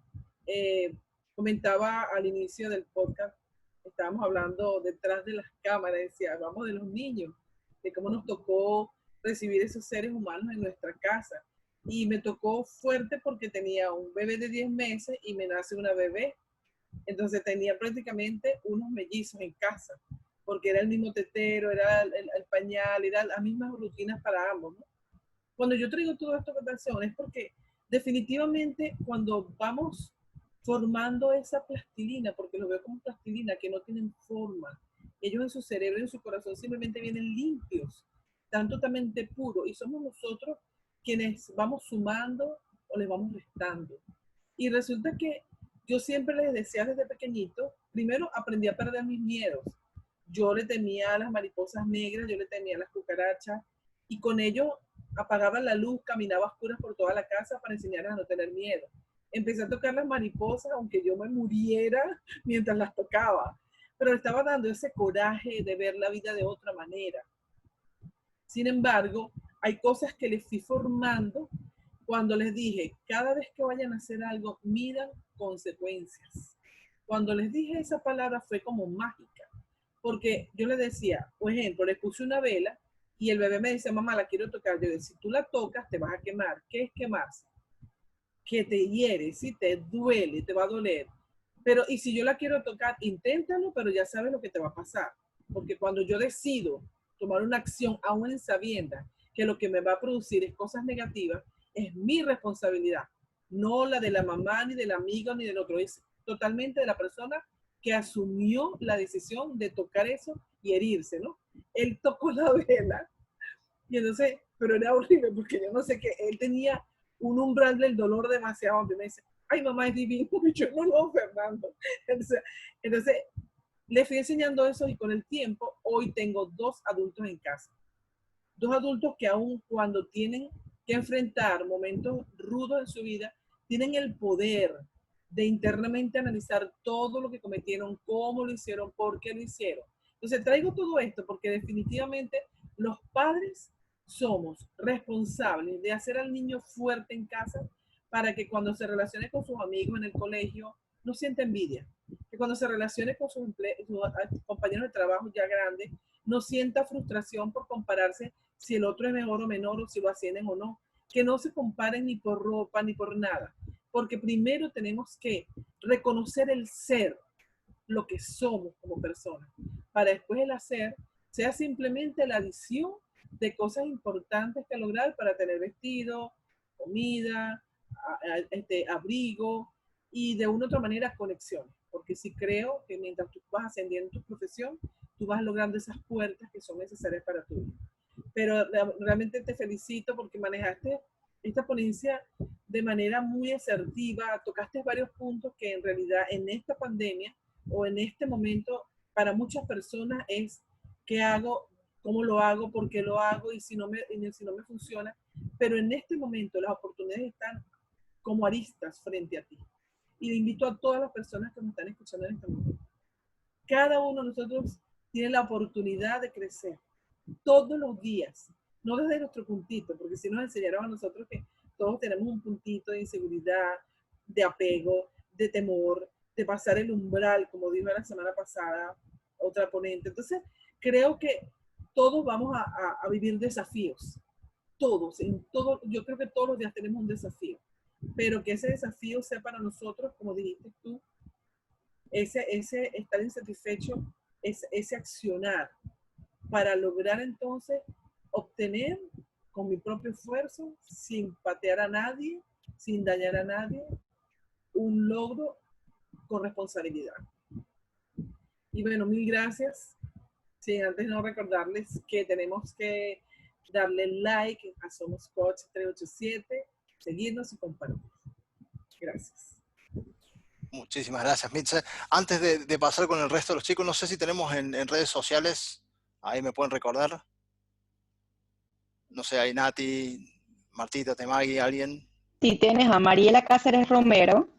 Comentaba al inicio del podcast, estábamos hablando detrás de las cámaras, decía, hablamos de los niños, de cómo nos tocó recibir esos seres humanos en nuestra casa. Y me tocó fuerte porque tenía un bebé de 10 meses y me nace una bebé. Entonces tenía prácticamente unos mellizos en casa, porque era el mismo tetero, era el pañal, eran las mismas rutinas para ambos, ¿no? Cuando yo traigo todo esto a colación es porque definitivamente cuando vamos formando esa plastilina, porque lo veo como plastilina, que no tienen forma, ellos en su cerebro y en su corazón simplemente vienen limpios, tan totalmente puros, y somos nosotros quienes vamos sumando o les vamos restando. Y resulta que yo siempre les decía desde pequeñito, primero aprendí a perder mis miedos. Yo le temía a las mariposas negras, yo le temía a las cucarachas, y con ello apagaba la luz, caminaba a oscuras por toda la casa para enseñarles a no tener miedo. Empecé a tocar las mariposas, aunque yo me muriera mientras las tocaba, pero le estaba dando ese coraje de ver la vida de otra manera. Sin embargo, hay cosas que les fui formando cuando les dije, cada vez que vayan a hacer algo, midan consecuencias. Cuando les dije esa palabra fue como mágica, porque yo les decía, por ejemplo, les puse una vela y el bebé me dice, mamá, la quiero tocar. Yo decía, si tú la tocas, te vas a quemar. ¿Qué es quemarse? Que te hiere, si te duele, te va a doler. Pero, y si yo la quiero tocar, inténtalo, pero ya sabes lo que te va a pasar. Porque cuando yo decido tomar una acción, aún en sabienda que lo que me va a producir es cosas negativas, es mi responsabilidad. No la de la mamá, ni del amigo, ni del otro. Es totalmente de la persona que asumió la decisión de tocar eso y herirse, ¿no? Él tocó la vela y entonces, pero era horrible porque yo no sé qué, él tenía un umbral del dolor demasiado amplio. Me dice, ay, mamá, es divino. Y yo, no, Fernando. Entonces, le fui enseñando eso y con el tiempo, hoy tengo 2 adultos en casa. 2 adultos que aún cuando tienen que enfrentar momentos rudos en su vida, tienen el poder de internamente analizar todo lo que cometieron, cómo lo hicieron, por qué lo hicieron. Entonces traigo todo esto porque definitivamente los padres somos responsables de hacer al niño fuerte en casa para que cuando se relacione con sus amigos en el colegio no sienta envidia, que cuando se relacione con sus compañeros de trabajo ya grandes no sienta frustración por compararse si el otro es mejor o menor o si lo ascienden o no, que no se comparen ni por ropa ni por nada, porque primero tenemos que reconocer el ser, lo que somos como personas, para después el hacer sea simplemente la adición de cosas importantes que lograr para tener vestido, comida, abrigo y de una u otra manera conexiones, porque sí creo que mientras tú vas ascendiendo en tu profesión, tú vas logrando esas puertas que son necesarias para tu vida. Pero realmente te felicito porque manejaste esta ponencia de manera muy asertiva, tocaste varios puntos que en realidad en esta pandemia o en este momento para muchas personas es qué hago, cómo lo hago, por qué lo hago y si no me funciona. Pero en este momento las oportunidades están como aristas frente a ti. Y le invito a todas las personas que nos están escuchando en este momento. Cada uno de nosotros tiene la oportunidad de crecer todos los días, no desde nuestro puntito, porque si nos enseñaron a nosotros que todos tenemos un puntito de inseguridad, de apego, de temor, de pasar el umbral, como dijo la semana pasada otra ponente. Entonces, creo que todos vamos a vivir desafíos, todos, yo creo que todos los días tenemos un desafío, pero que ese desafío sea para nosotros, como dijiste tú, ese estar insatisfecho, ese accionar, para lograr entonces obtener con mi propio esfuerzo, sin patear a nadie, sin dañar a nadie, un logro con responsabilidad. Y bueno, mil gracias. Sí, antes no recordarles que tenemos que darle like a Somos Coach 387, seguirnos y compartir. Gracias. Muchísimas gracias, Mitze. Antes de pasar con el resto de los chicos, no sé si tenemos en redes sociales, ahí me pueden recordar. No sé, hay Nati, Martita, Temagui, alguien. Sí, tienes a Mariela Cáceres Romero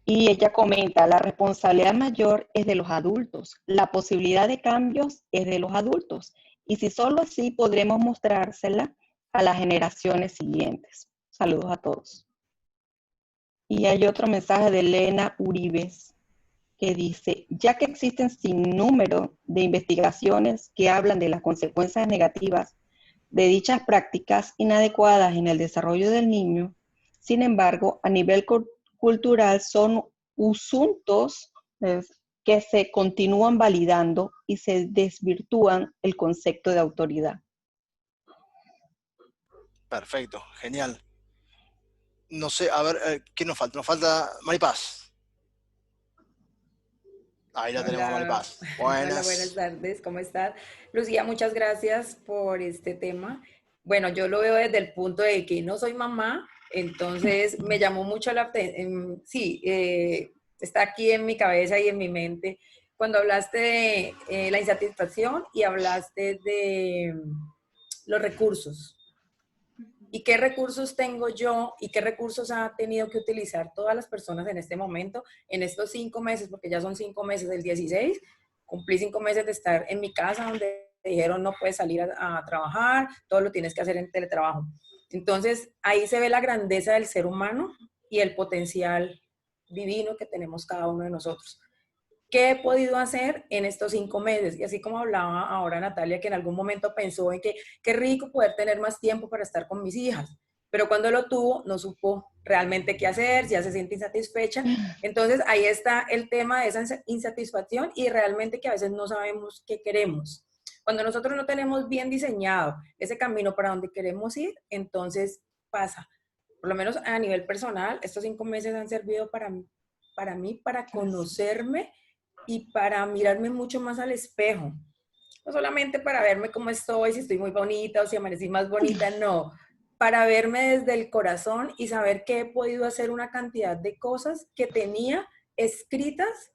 y ella comenta, la responsabilidad mayor es de los adultos, la posibilidad de cambios es de los adultos y si solo así podremos mostrársela a las generaciones siguientes. Saludos a todos. Y hay otro mensaje de Elena Uribes que dice, ya que existen sin número de investigaciones que hablan de las consecuencias negativas de dichas prácticas inadecuadas en el desarrollo del niño, sin embargo, a nivel cultural son asuntos que se continúan validando y se desvirtúan el concepto de autoridad. Perfecto, genial. No sé, a ver, ¿qué nos falta? Nos falta Maripaz. Ahí la tenemos a Maripaz. Buenas. Hola, buenas tardes, ¿cómo estás? Lucía, muchas gracias por este tema. Bueno, yo lo veo desde el punto de que no soy mamá, entonces me llamó mucho la atención, sí, está aquí en mi cabeza y en mi mente, cuando hablaste de la insatisfacción y hablaste de los recursos. ¿Y qué recursos tengo yo y qué recursos ha tenido que utilizar todas las personas en este momento, en estos 5 meses, porque ya son 5 meses, el 16, cumplí 5 meses de estar en mi casa donde dijeron no puedes salir a trabajar, todo lo tienes que hacer en teletrabajo. Entonces, ahí se ve la grandeza del ser humano y el potencial divino que tenemos cada uno de nosotros. ¿Qué he podido hacer en estos 5 meses? Y así como hablaba ahora Natalia, que en algún momento pensó en que qué rico poder tener más tiempo para estar con mis hijas, pero cuando lo tuvo no supo realmente qué hacer, ya se siente insatisfecha. Entonces ahí está el tema de esa insatisfacción y realmente que a veces no sabemos qué queremos. Cuando nosotros no tenemos bien diseñado ese camino para donde queremos ir, entonces pasa. Por lo menos a nivel personal, estos 5 meses han servido para mí, para conocerme y para mirarme mucho más al espejo. No solamente para verme cómo estoy, si estoy muy bonita o si amanecí más bonita, no. Para verme desde el corazón y saber que he podido hacer una cantidad de cosas que tenía escritas,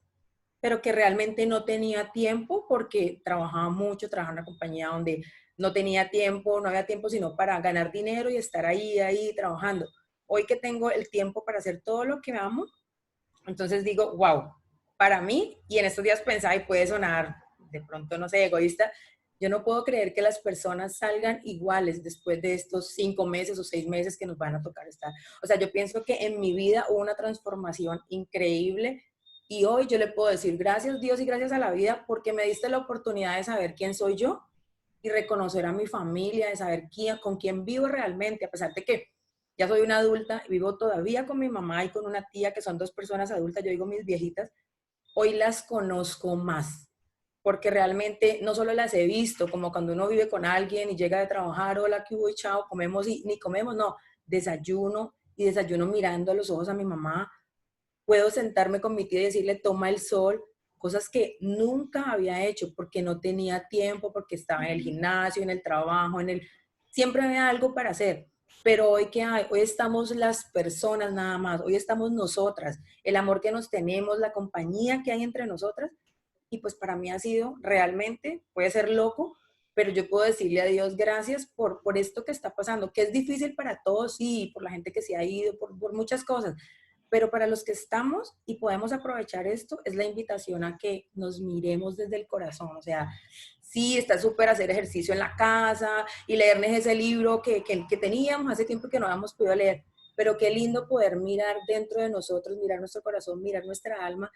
pero que realmente no tenía tiempo porque trabajaba mucho, trabajaba en una compañía donde no tenía tiempo, no había tiempo sino para ganar dinero y estar ahí trabajando. Hoy que tengo el tiempo para hacer todo lo que amo, entonces digo, wow, para mí, y en estos días pensaba, y puede sonar de pronto, no sé, egoísta, yo no puedo creer que las personas salgan iguales después de estos 5 meses o 6 meses que nos van a tocar estar. O sea, yo pienso que en mi vida hubo una transformación increíble y hoy yo le puedo decir gracias Dios y gracias a la vida porque me diste la oportunidad de saber quién soy yo y reconocer a mi familia, de saber con quién vivo realmente, a pesar de que ya soy una adulta, vivo todavía con mi mamá y con una tía que son 2 personas adultas, yo digo mis viejitas, hoy las conozco más, porque realmente no solo las he visto, como cuando uno vive con alguien y llega de trabajar, hola, ¿qué hubo? Chao, comemos y ni comemos, no, desayuno y desayuno mirando a los ojos a mi mamá, puedo sentarme con mi tía y decirle, toma el sol, cosas que nunca había hecho porque no tenía tiempo, porque estaba en el gimnasio, en el trabajo, siempre había algo para hacer. Pero hoy, ¿qué hay? Hoy estamos las personas nada más, hoy estamos nosotras, el amor que nos tenemos, la compañía que hay entre nosotras, y pues para mí ha sido realmente, puede ser loco, pero yo puedo decirle a Dios gracias por esto que está pasando, que es difícil para todos, sí, por la gente que se ha ido, por muchas cosas, Pero para los que estamos y podemos aprovechar esto, es la invitación a que nos miremos desde el corazón. O sea, sí, está súper hacer ejercicio en la casa y leernos ese libro que teníamos hace tiempo que no habíamos podido leer. Pero qué lindo poder mirar dentro de nosotros, mirar nuestro corazón, mirar nuestra alma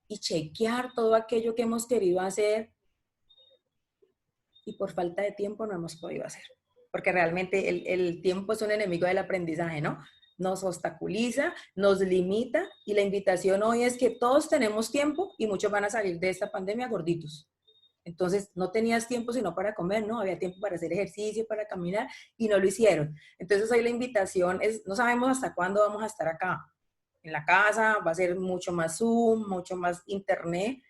y chequear todo aquello que hemos querido hacer y por falta de tiempo no hemos podido hacer. Porque realmente el tiempo es un enemigo del aprendizaje, ¿no? Nos obstaculiza, nos limita y la invitación hoy es que todos tenemos tiempo y muchos van a salir de esta pandemia gorditos. Entonces, no tenías tiempo sino para comer, ¿no? Había tiempo para hacer ejercicio, para caminar y no lo hicieron. Entonces, hoy la invitación es, no sabemos hasta cuándo vamos a estar acá. En la casa va a ser mucho más Zoom, mucho más internet.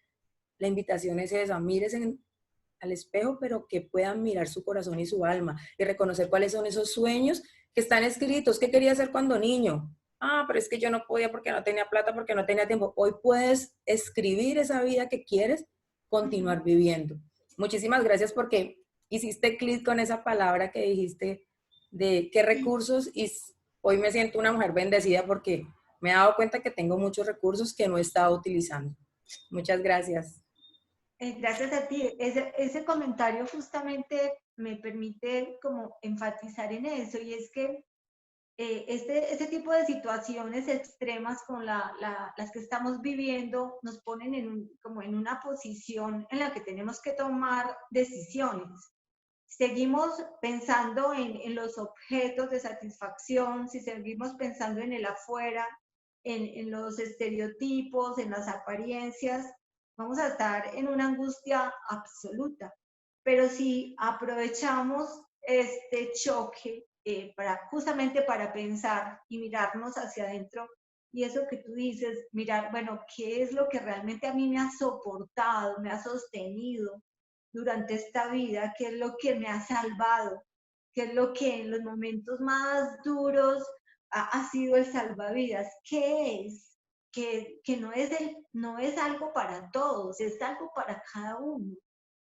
La invitación es esa, mírese al espejo, pero que puedan mirar su corazón y su alma y reconocer cuáles son esos sueños que están escritos. ¿Qué quería hacer cuando niño? Ah, pero es que yo no podía porque no tenía plata, porque no tenía tiempo. Hoy puedes escribir esa vida que quieres continuar viviendo. Muchísimas gracias porque hiciste clic con esa palabra que dijiste de qué recursos y hoy me siento una mujer bendecida porque me he dado cuenta que tengo muchos recursos que no he estado utilizando. Muchas gracias. Gracias a ti. Ese comentario justamente me permite como enfatizar en eso, y es que este tipo de situaciones extremas con las que estamos viviendo nos ponen como en una posición en la que tenemos que tomar decisiones. Seguimos pensando en los objetos de satisfacción, si seguimos pensando en el afuera, en los estereotipos, en las apariencias, vamos a estar en una angustia absoluta. Pero si aprovechamos este choque justamente para pensar y mirarnos hacia adentro, y eso que tú dices, mirar, bueno, ¿qué es lo que realmente a mí me ha soportado, me ha sostenido durante esta vida? ¿Qué es lo que me ha salvado? ¿Qué es lo que en los momentos más duros ha sido el salvavidas? ¿Qué es? Que no es algo para todos, es algo para cada uno.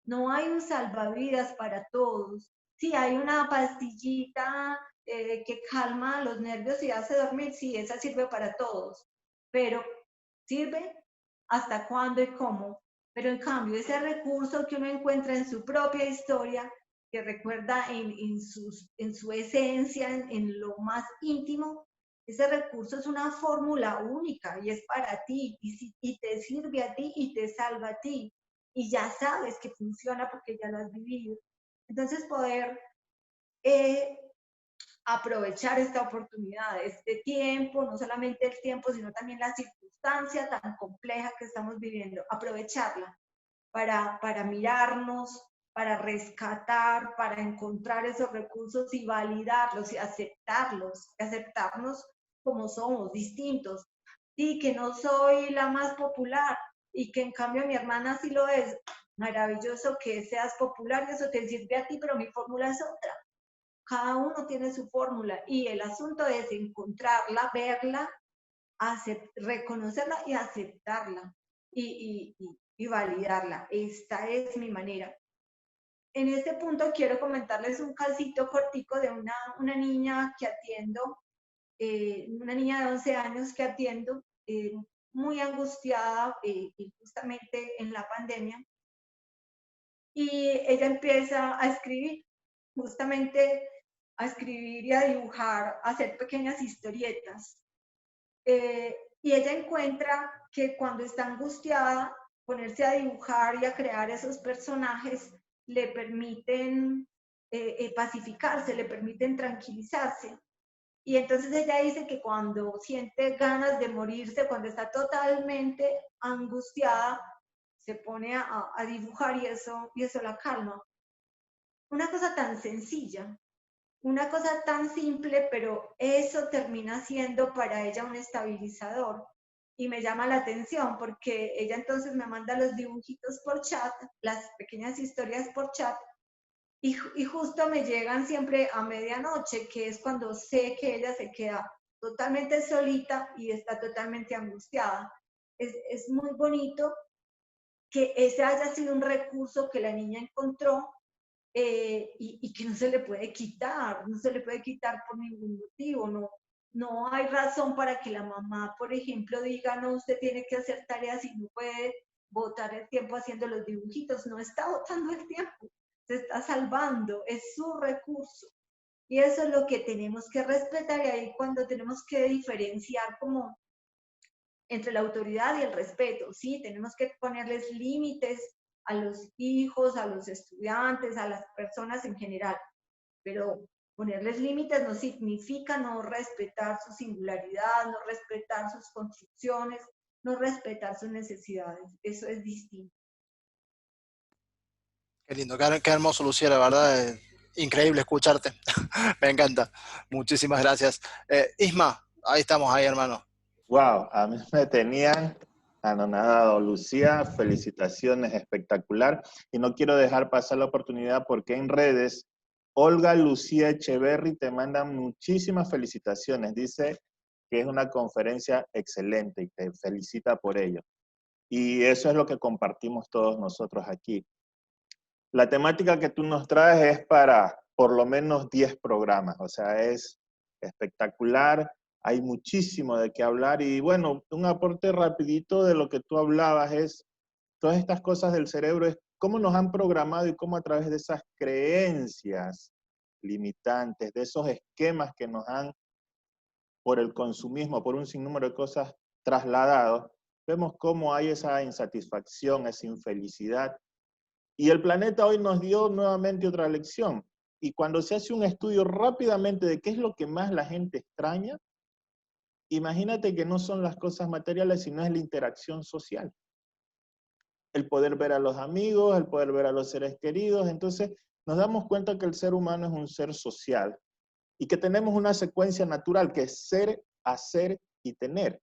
No hay un salvavidas para todos. Sí, hay una pastillita que calma los nervios y hace dormir, sí, esa sirve para todos, pero ¿sirve hasta cuándo y cómo? Pero en cambio, ese recurso que uno encuentra en su propia historia, que recuerda en su esencia, en lo más íntimo, ese recurso es una fórmula única y es para ti, y te sirve a ti y te salva a ti. Y ya sabes que funciona porque ya lo has vivido. Entonces, poder aprovechar esta oportunidad, este tiempo, no solamente el tiempo, sino también la circunstancia tan compleja que estamos viviendo, aprovecharla para mirarnos, para rescatar, para encontrar esos recursos y validarlos y aceptarnos como somos, distintos. Sí, que no soy la más popular y que en cambio mi hermana sí lo es. Maravilloso que seas popular y eso te sirve a ti, pero mi fórmula es otra. Cada uno tiene su fórmula y el asunto es encontrarla, verla, reconocerla y aceptarla y validarla. Esta es mi manera. En este punto quiero comentarles un casito cortico de una niña que atiendo, una niña de 11 años que atiendo, muy angustiada justamente en la pandemia. Y ella empieza a escribir, justamente a escribir y a dibujar, a hacer pequeñas historietas. Y ella encuentra que cuando está angustiada, ponerse a dibujar y a crear esos personajes le permiten pacificarse, le permiten tranquilizarse. Y entonces ella dice que cuando siente ganas de morirse, cuando está totalmente angustiada, se pone a dibujar y eso la calma. Una cosa tan sencilla, una cosa tan simple, pero eso termina siendo para ella un estabilizador. Y me llama la atención porque ella entonces me manda los dibujitos por chat, las pequeñas historias por chat, y justo me llegan siempre a medianoche, que es cuando sé que ella se queda totalmente solita y está totalmente angustiada. Es muy bonito que ese haya sido un recurso que la niña encontró y que no se le puede quitar, no se le puede quitar por ningún motivo, no, No hay razón para que la mamá, por ejemplo, diga, no, usted tiene que hacer tareas y no puede botar el tiempo haciendo los dibujitos. No está botando el tiempo, se está salvando, es su recurso. Y eso es lo que tenemos que respetar, y ahí cuando tenemos que diferenciar como entre la autoridad y el respeto, ¿sí? Tenemos que ponerles límites a los hijos, a los estudiantes, a las personas en general, pero ponerles límites no significa no respetar su singularidad, no respetar sus construcciones, no respetar sus necesidades. Eso es distinto. Qué lindo, qué hermoso, Lucía, la verdad, increíble escucharte. Me encanta. Muchísimas gracias. Isma, ahí estamos, ahí, hermano. Wow, a mí me tenían anonadado. Lucía, felicitaciones, espectacular. Y no quiero dejar pasar la oportunidad porque en redes, Olga Lucía Echeverry te manda muchísimas felicitaciones. Dice que es una conferencia excelente y te felicita por ello. Y eso es lo que compartimos todos nosotros aquí. La temática que tú nos traes es para por lo menos 10 programas, o sea, es espectacular, hay muchísimo de qué hablar y bueno, un aporte rapidito de lo que tú hablabas es todas estas cosas del cerebro, es cómo nos han programado y cómo a través de esas creencias limitantes, de esos esquemas que nos han, por el consumismo, por un sinnúmero de cosas trasladados, vemos cómo hay esa insatisfacción, esa infelicidad. Y el planeta hoy nos dio nuevamente otra lección. Y cuando se hace un estudio rápidamente de qué es lo que más la gente extraña, imagínate que no son las cosas materiales, sino es la interacción social. El poder ver a los amigos, el poder ver a los seres queridos. Entonces nos damos cuenta que el ser humano es un ser social y que tenemos una secuencia natural que es ser, hacer y tener.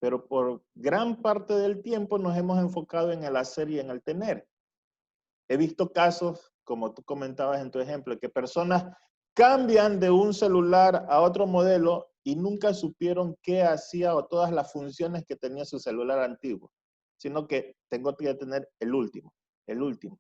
Pero por gran parte del tiempo nos hemos enfocado en el hacer y en el tener. He visto casos, como tú comentabas en tu ejemplo, que personas cambian de un celular a otro modelo y nunca supieron qué hacía o todas las funciones que tenía su celular antiguo, sino que tengo que tener el último, el último.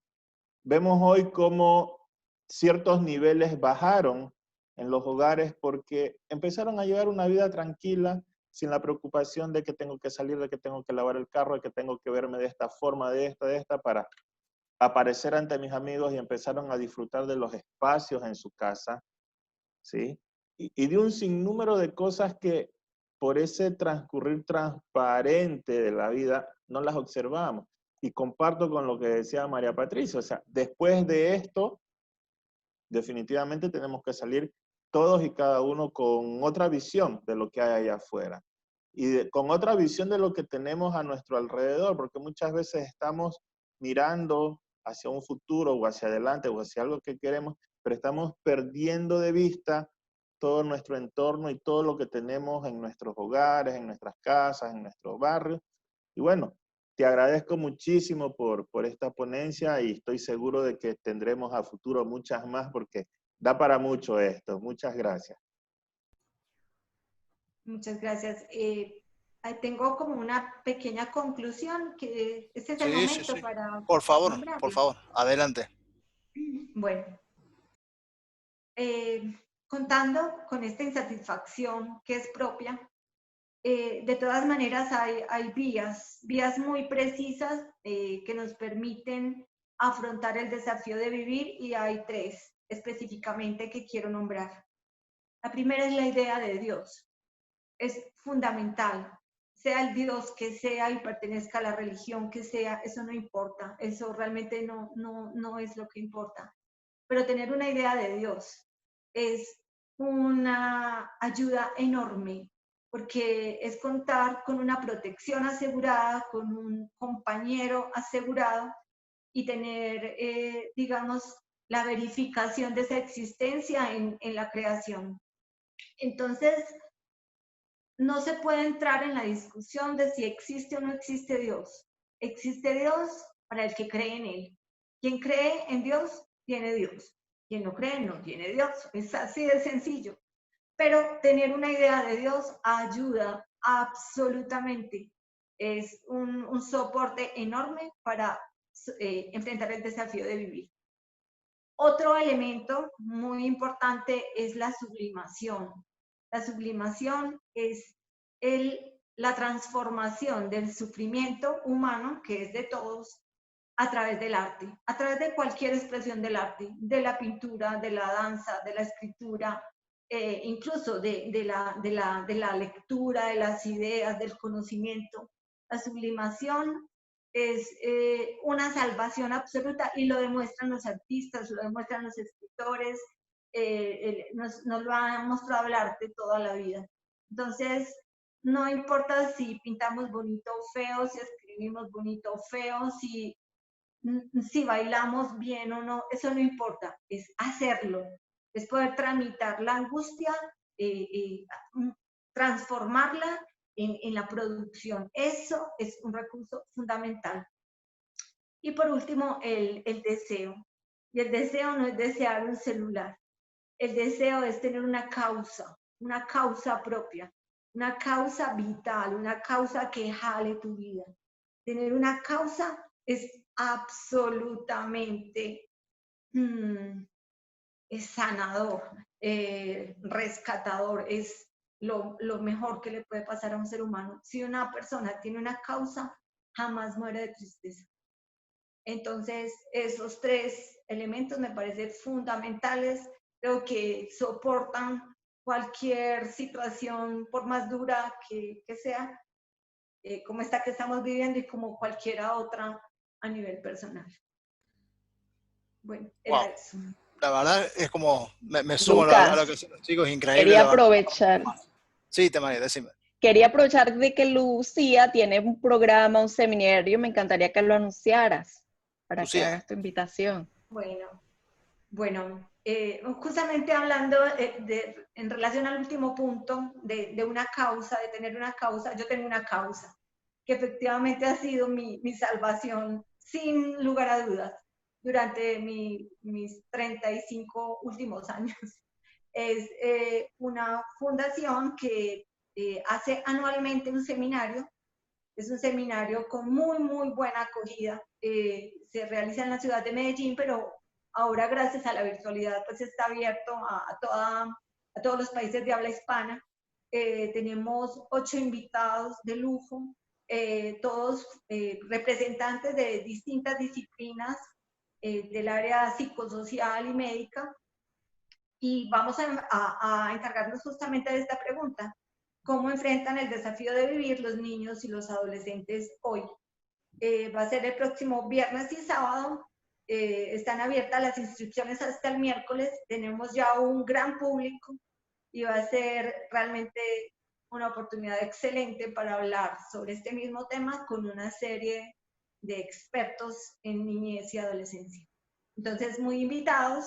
Vemos hoy cómo ciertos niveles bajaron en los hogares porque empezaron a llevar una vida tranquila, sin la preocupación de que tengo que salir, de que tengo que lavar el carro, de que tengo que verme de esta forma, de esta, para aparecer ante mis amigos y empezaron a disfrutar de los espacios en su casa, ¿sí? Y de un sinnúmero de cosas que por ese transcurrir transparente de la vida no las observamos. Y comparto con lo que decía María Patricia, o sea, después de esto, definitivamente tenemos que salir todos y cada uno con otra visión de lo que hay allá afuera. Y con otra visión de lo que tenemos a nuestro alrededor, porque muchas veces estamos mirando hacia un futuro o hacia adelante o hacia algo que queremos, pero estamos perdiendo de vista todo nuestro entorno y todo lo que tenemos en nuestros hogares, en nuestras casas, en nuestros barrios. Y bueno, te agradezco muchísimo por esta ponencia y estoy seguro de que tendremos a futuro muchas más porque da para mucho esto. Muchas gracias. Muchas gracias. Tengo como una pequeña conclusión, que este es el Sí, sí, momento sí. para Por nombrarla. favor, adelante. Bueno, contando con esta insatisfacción que es propia, de todas maneras hay vías muy precisas que nos permiten afrontar el desafío de vivir, y hay 3 específicamente que quiero nombrar. La primera es la idea de Dios. Es fundamental, sea el Dios que sea y pertenezca a la religión que sea, eso no importa, eso realmente no es lo que importa. Pero tener una idea de Dios es una ayuda enorme, porque es contar con una protección asegurada, con un compañero asegurado y tener, digamos, la verificación de esa existencia en la creación. Entonces, no se puede entrar en la discusión de si existe o no existe Dios. Existe Dios para el que cree en Él. Quien cree en Dios, tiene Dios. Quien no cree, no tiene Dios. Es así de sencillo. Pero tener una idea de Dios ayuda absolutamente. Es un soporte enorme para enfrentar el desafío de vivir. Otro elemento muy importante es la sublimación. La sublimación es la transformación del sufrimiento humano, que es de todos, a través del arte, a través de cualquier expresión del arte, de la pintura, de la danza, de la escritura, incluso de la lectura, de las ideas, del conocimiento. La sublimación es una salvación absoluta y lo demuestran los artistas, lo demuestran los escritores, nos lo ha mostrado el arte toda la vida. Entonces, no importa si pintamos bonito o feo, si escribimos bonito o feo, si bailamos bien o no, eso no importa, es hacerlo, es poder tramitar la angustia, transformarla en la producción. Eso es un recurso fundamental. Y por último, el deseo. Y el deseo no es desear un celular. El deseo es tener una causa propia, una causa vital, una causa que jale tu vida. Tener una causa es absolutamente es sanador, rescatador, es lo mejor que le puede pasar a un ser humano. Si una persona tiene una causa, jamás muere de tristeza. Entonces, esos tres elementos me parecen fundamentales, creo que soportan cualquier situación, por más dura que sea, como esta que estamos viviendo y como cualquiera otra a nivel personal. Bueno, era eso. La verdad es como, me sumo Lucas, a lo que dicen los chicos, es increíble. quería aprovechar. Sí, Tamara, decime. Quería aprovechar de que Lucía tiene un programa, un seminario, me encantaría que lo anunciaras para Lucía. que hagas tu invitación. Bueno, justamente hablando en relación al último punto de una causa, de tener una causa, yo tengo una causa que efectivamente ha sido mi salvación, sin lugar a dudas, durante mis 35 últimos años. Es una fundación que hace anualmente un seminario. Es un seminario con muy, muy buena acogida. Se realiza en la ciudad de Medellín, pero ahora gracias a la virtualidad pues está abierto a todos los países de habla hispana. Tenemos 8 invitados de lujo, todos representantes de distintas disciplinas del área psicosocial y médica. Y vamos a encargarnos justamente de esta pregunta. ¿Cómo enfrentan el desafío de vivir los niños y los adolescentes hoy? Va a ser el próximo viernes y sábado. Están abiertas las inscripciones hasta el miércoles. Tenemos ya un gran público y va a ser realmente una oportunidad excelente para hablar sobre este mismo tema con una serie de expertos en niñez y adolescencia. Entonces, muy invitados.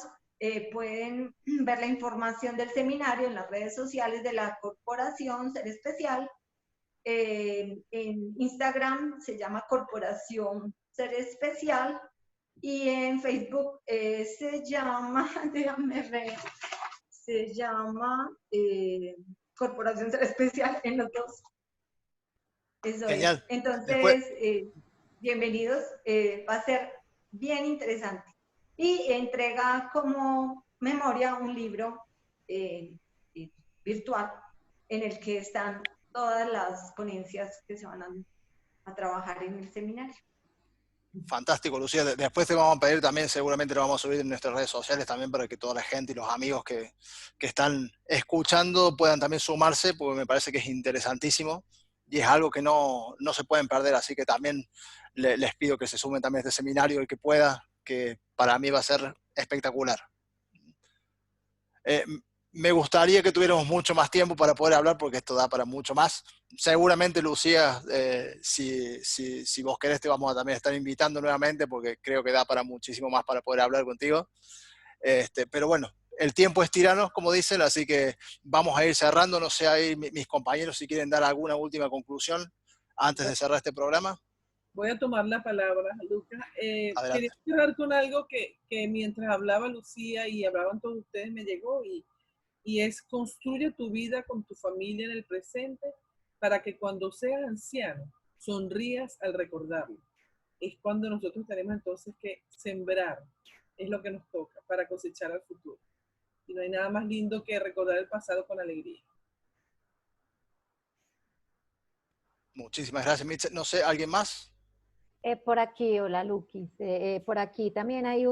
Pueden ver la información del seminario en las redes sociales de la Corporación Ser Especial. En Instagram se llama Corporación Ser Especial y en Facebook se llama, se llama Corporación Ser Especial en los dos. Eso Genial. es. Entonces, bienvenidos. Va a ser bien interesante. Y entrega como memoria un libro virtual en el que están todas las ponencias que se van a trabajar en el seminario. Fantástico, Lucía. Después te vamos a pedir también, seguramente lo vamos a subir en nuestras redes sociales también para que toda la gente y los amigos que están escuchando puedan también sumarse, porque me parece que es interesantísimo y es algo que no se pueden perder, así que también les pido que se sumen también a este seminario el que pueda, que para mí va a ser espectacular. Me gustaría que tuviéramos mucho más tiempo para poder hablar, porque esto da para mucho más. Seguramente, Lucía, si vos querés, te vamos a también estar invitando nuevamente, porque creo que da para muchísimo más para poder hablar contigo. Pero bueno, el tiempo es tirano, como dicen, así que vamos a ir cerrando. No sé ahí mis compañeros si quieren dar alguna última conclusión antes de cerrar este programa. Voy a tomar la palabra, Lucas. Quería cerrar con algo que mientras hablaba Lucía y hablaban todos ustedes me llegó y es: construye tu vida con tu familia en el presente para que cuando seas anciano sonrías al recordarlo. Es cuando nosotros tenemos entonces que sembrar, es lo que nos toca para cosechar al futuro. Y no hay nada más lindo que recordar el pasado con alegría. Muchísimas gracias, Mitzi. No sé, ¿alguien más? Por aquí, hola Lukis, por aquí también hay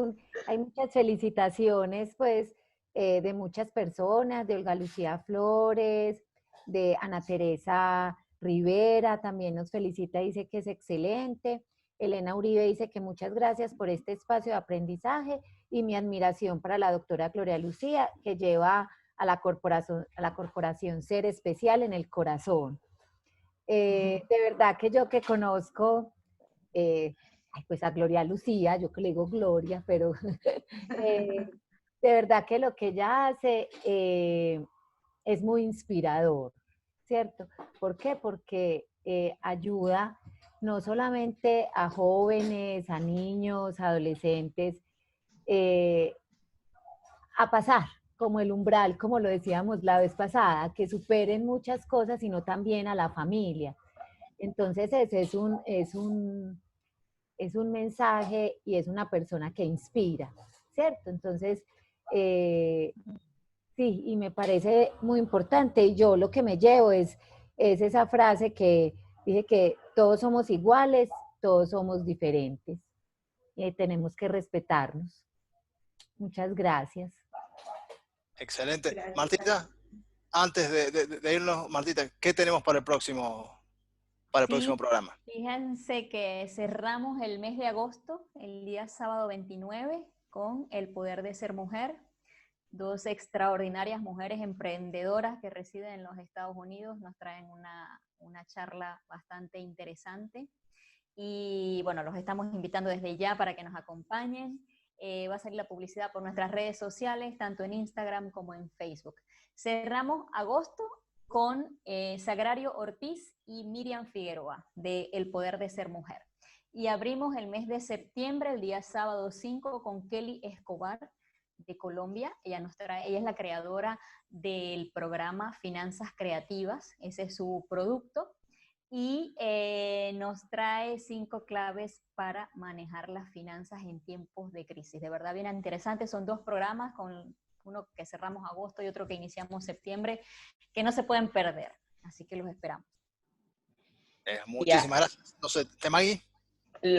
muchas felicitaciones, pues, de muchas personas, de Olga Lucía Flores, de Ana Teresa Rivera, también nos felicita, dice que es excelente. Elena Uribe dice que muchas gracias por este espacio de aprendizaje y mi admiración para la doctora Gloria Lucía, que lleva a la corporación Ser Especial en el corazón. De verdad que yo que conozco pues a Gloria Lucía, yo que le digo Gloria, pero de verdad que lo que ella hace es muy inspirador, ¿cierto? ¿Por qué? Porque ayuda no solamente a jóvenes, a niños, a adolescentes, eh, a pasar como el umbral, como lo decíamos la vez pasada, que superen muchas cosas, sino también a la familia. Entonces ese es un mensaje y es una persona que inspira, ¿cierto? Entonces, sí, y me parece muy importante. Y yo lo que me llevo es esa frase que dije que todos somos iguales, todos somos diferentes y tenemos que respetarnos. Muchas gracias. Excelente. Gracias. Martita, antes de irnos, Martita, ¿qué tenemos para el próximo Sí, programa? fíjense que cerramos el mes de agosto, el día sábado 29, con El Poder de Ser Mujer. Dos extraordinarias mujeres emprendedoras que residen en los Estados Unidos nos traen una charla bastante interesante. Y bueno, los estamos invitando desde ya para que nos acompañen. Va a salir la publicidad por nuestras redes sociales, tanto en Instagram como en Facebook. Cerramos agosto con Sagrario Ortiz y Miriam Figueroa, de El Poder de Ser Mujer. Y abrimos el mes de septiembre, el día sábado 5, con Kelly Escobar, de Colombia. Ella es la creadora del programa Finanzas Creativas, ese es su producto. Y nos trae 5 claves para manejar las finanzas en tiempos de crisis. De verdad, bien interesante. Son 2 programas, con uno que cerramos agosto y otro que iniciamos septiembre, que no se pueden perder. Así que los esperamos. Muchísimas gracias. No sé, Temagui.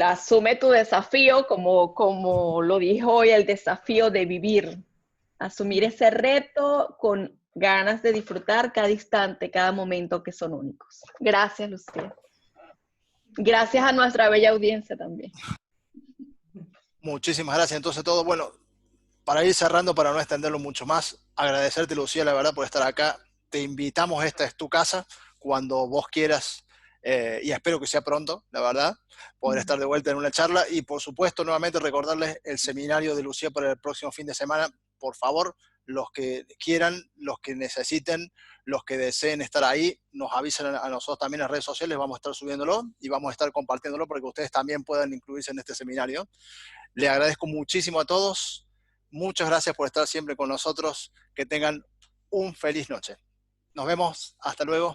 Asume tu desafío, como lo dijo hoy, el desafío de vivir. Asumir ese reto con ganas de disfrutar cada instante, cada momento, que son únicos. Gracias, Lucía. Gracias a nuestra bella audiencia también. Muchísimas gracias. Entonces, todo, bueno, para ir cerrando, para no extenderlo mucho más, agradecerte, Lucía, la verdad, por estar acá. Te invitamos, esta es tu casa, cuando vos quieras, y espero que sea pronto, la verdad, poder estar de vuelta en una charla. Y, por supuesto, nuevamente recordarles el seminario de Lucía para el próximo fin de semana. Por favor, los que quieran, los que necesiten, los que deseen estar ahí, nos avisan a nosotros también en las redes sociales, vamos a estar subiéndolo y vamos a estar compartiéndolo para que ustedes también puedan incluirse en este seminario. Le agradezco muchísimo a todos. Muchas gracias por estar siempre con nosotros. Que tengan un feliz noche. Nos vemos. Hasta luego.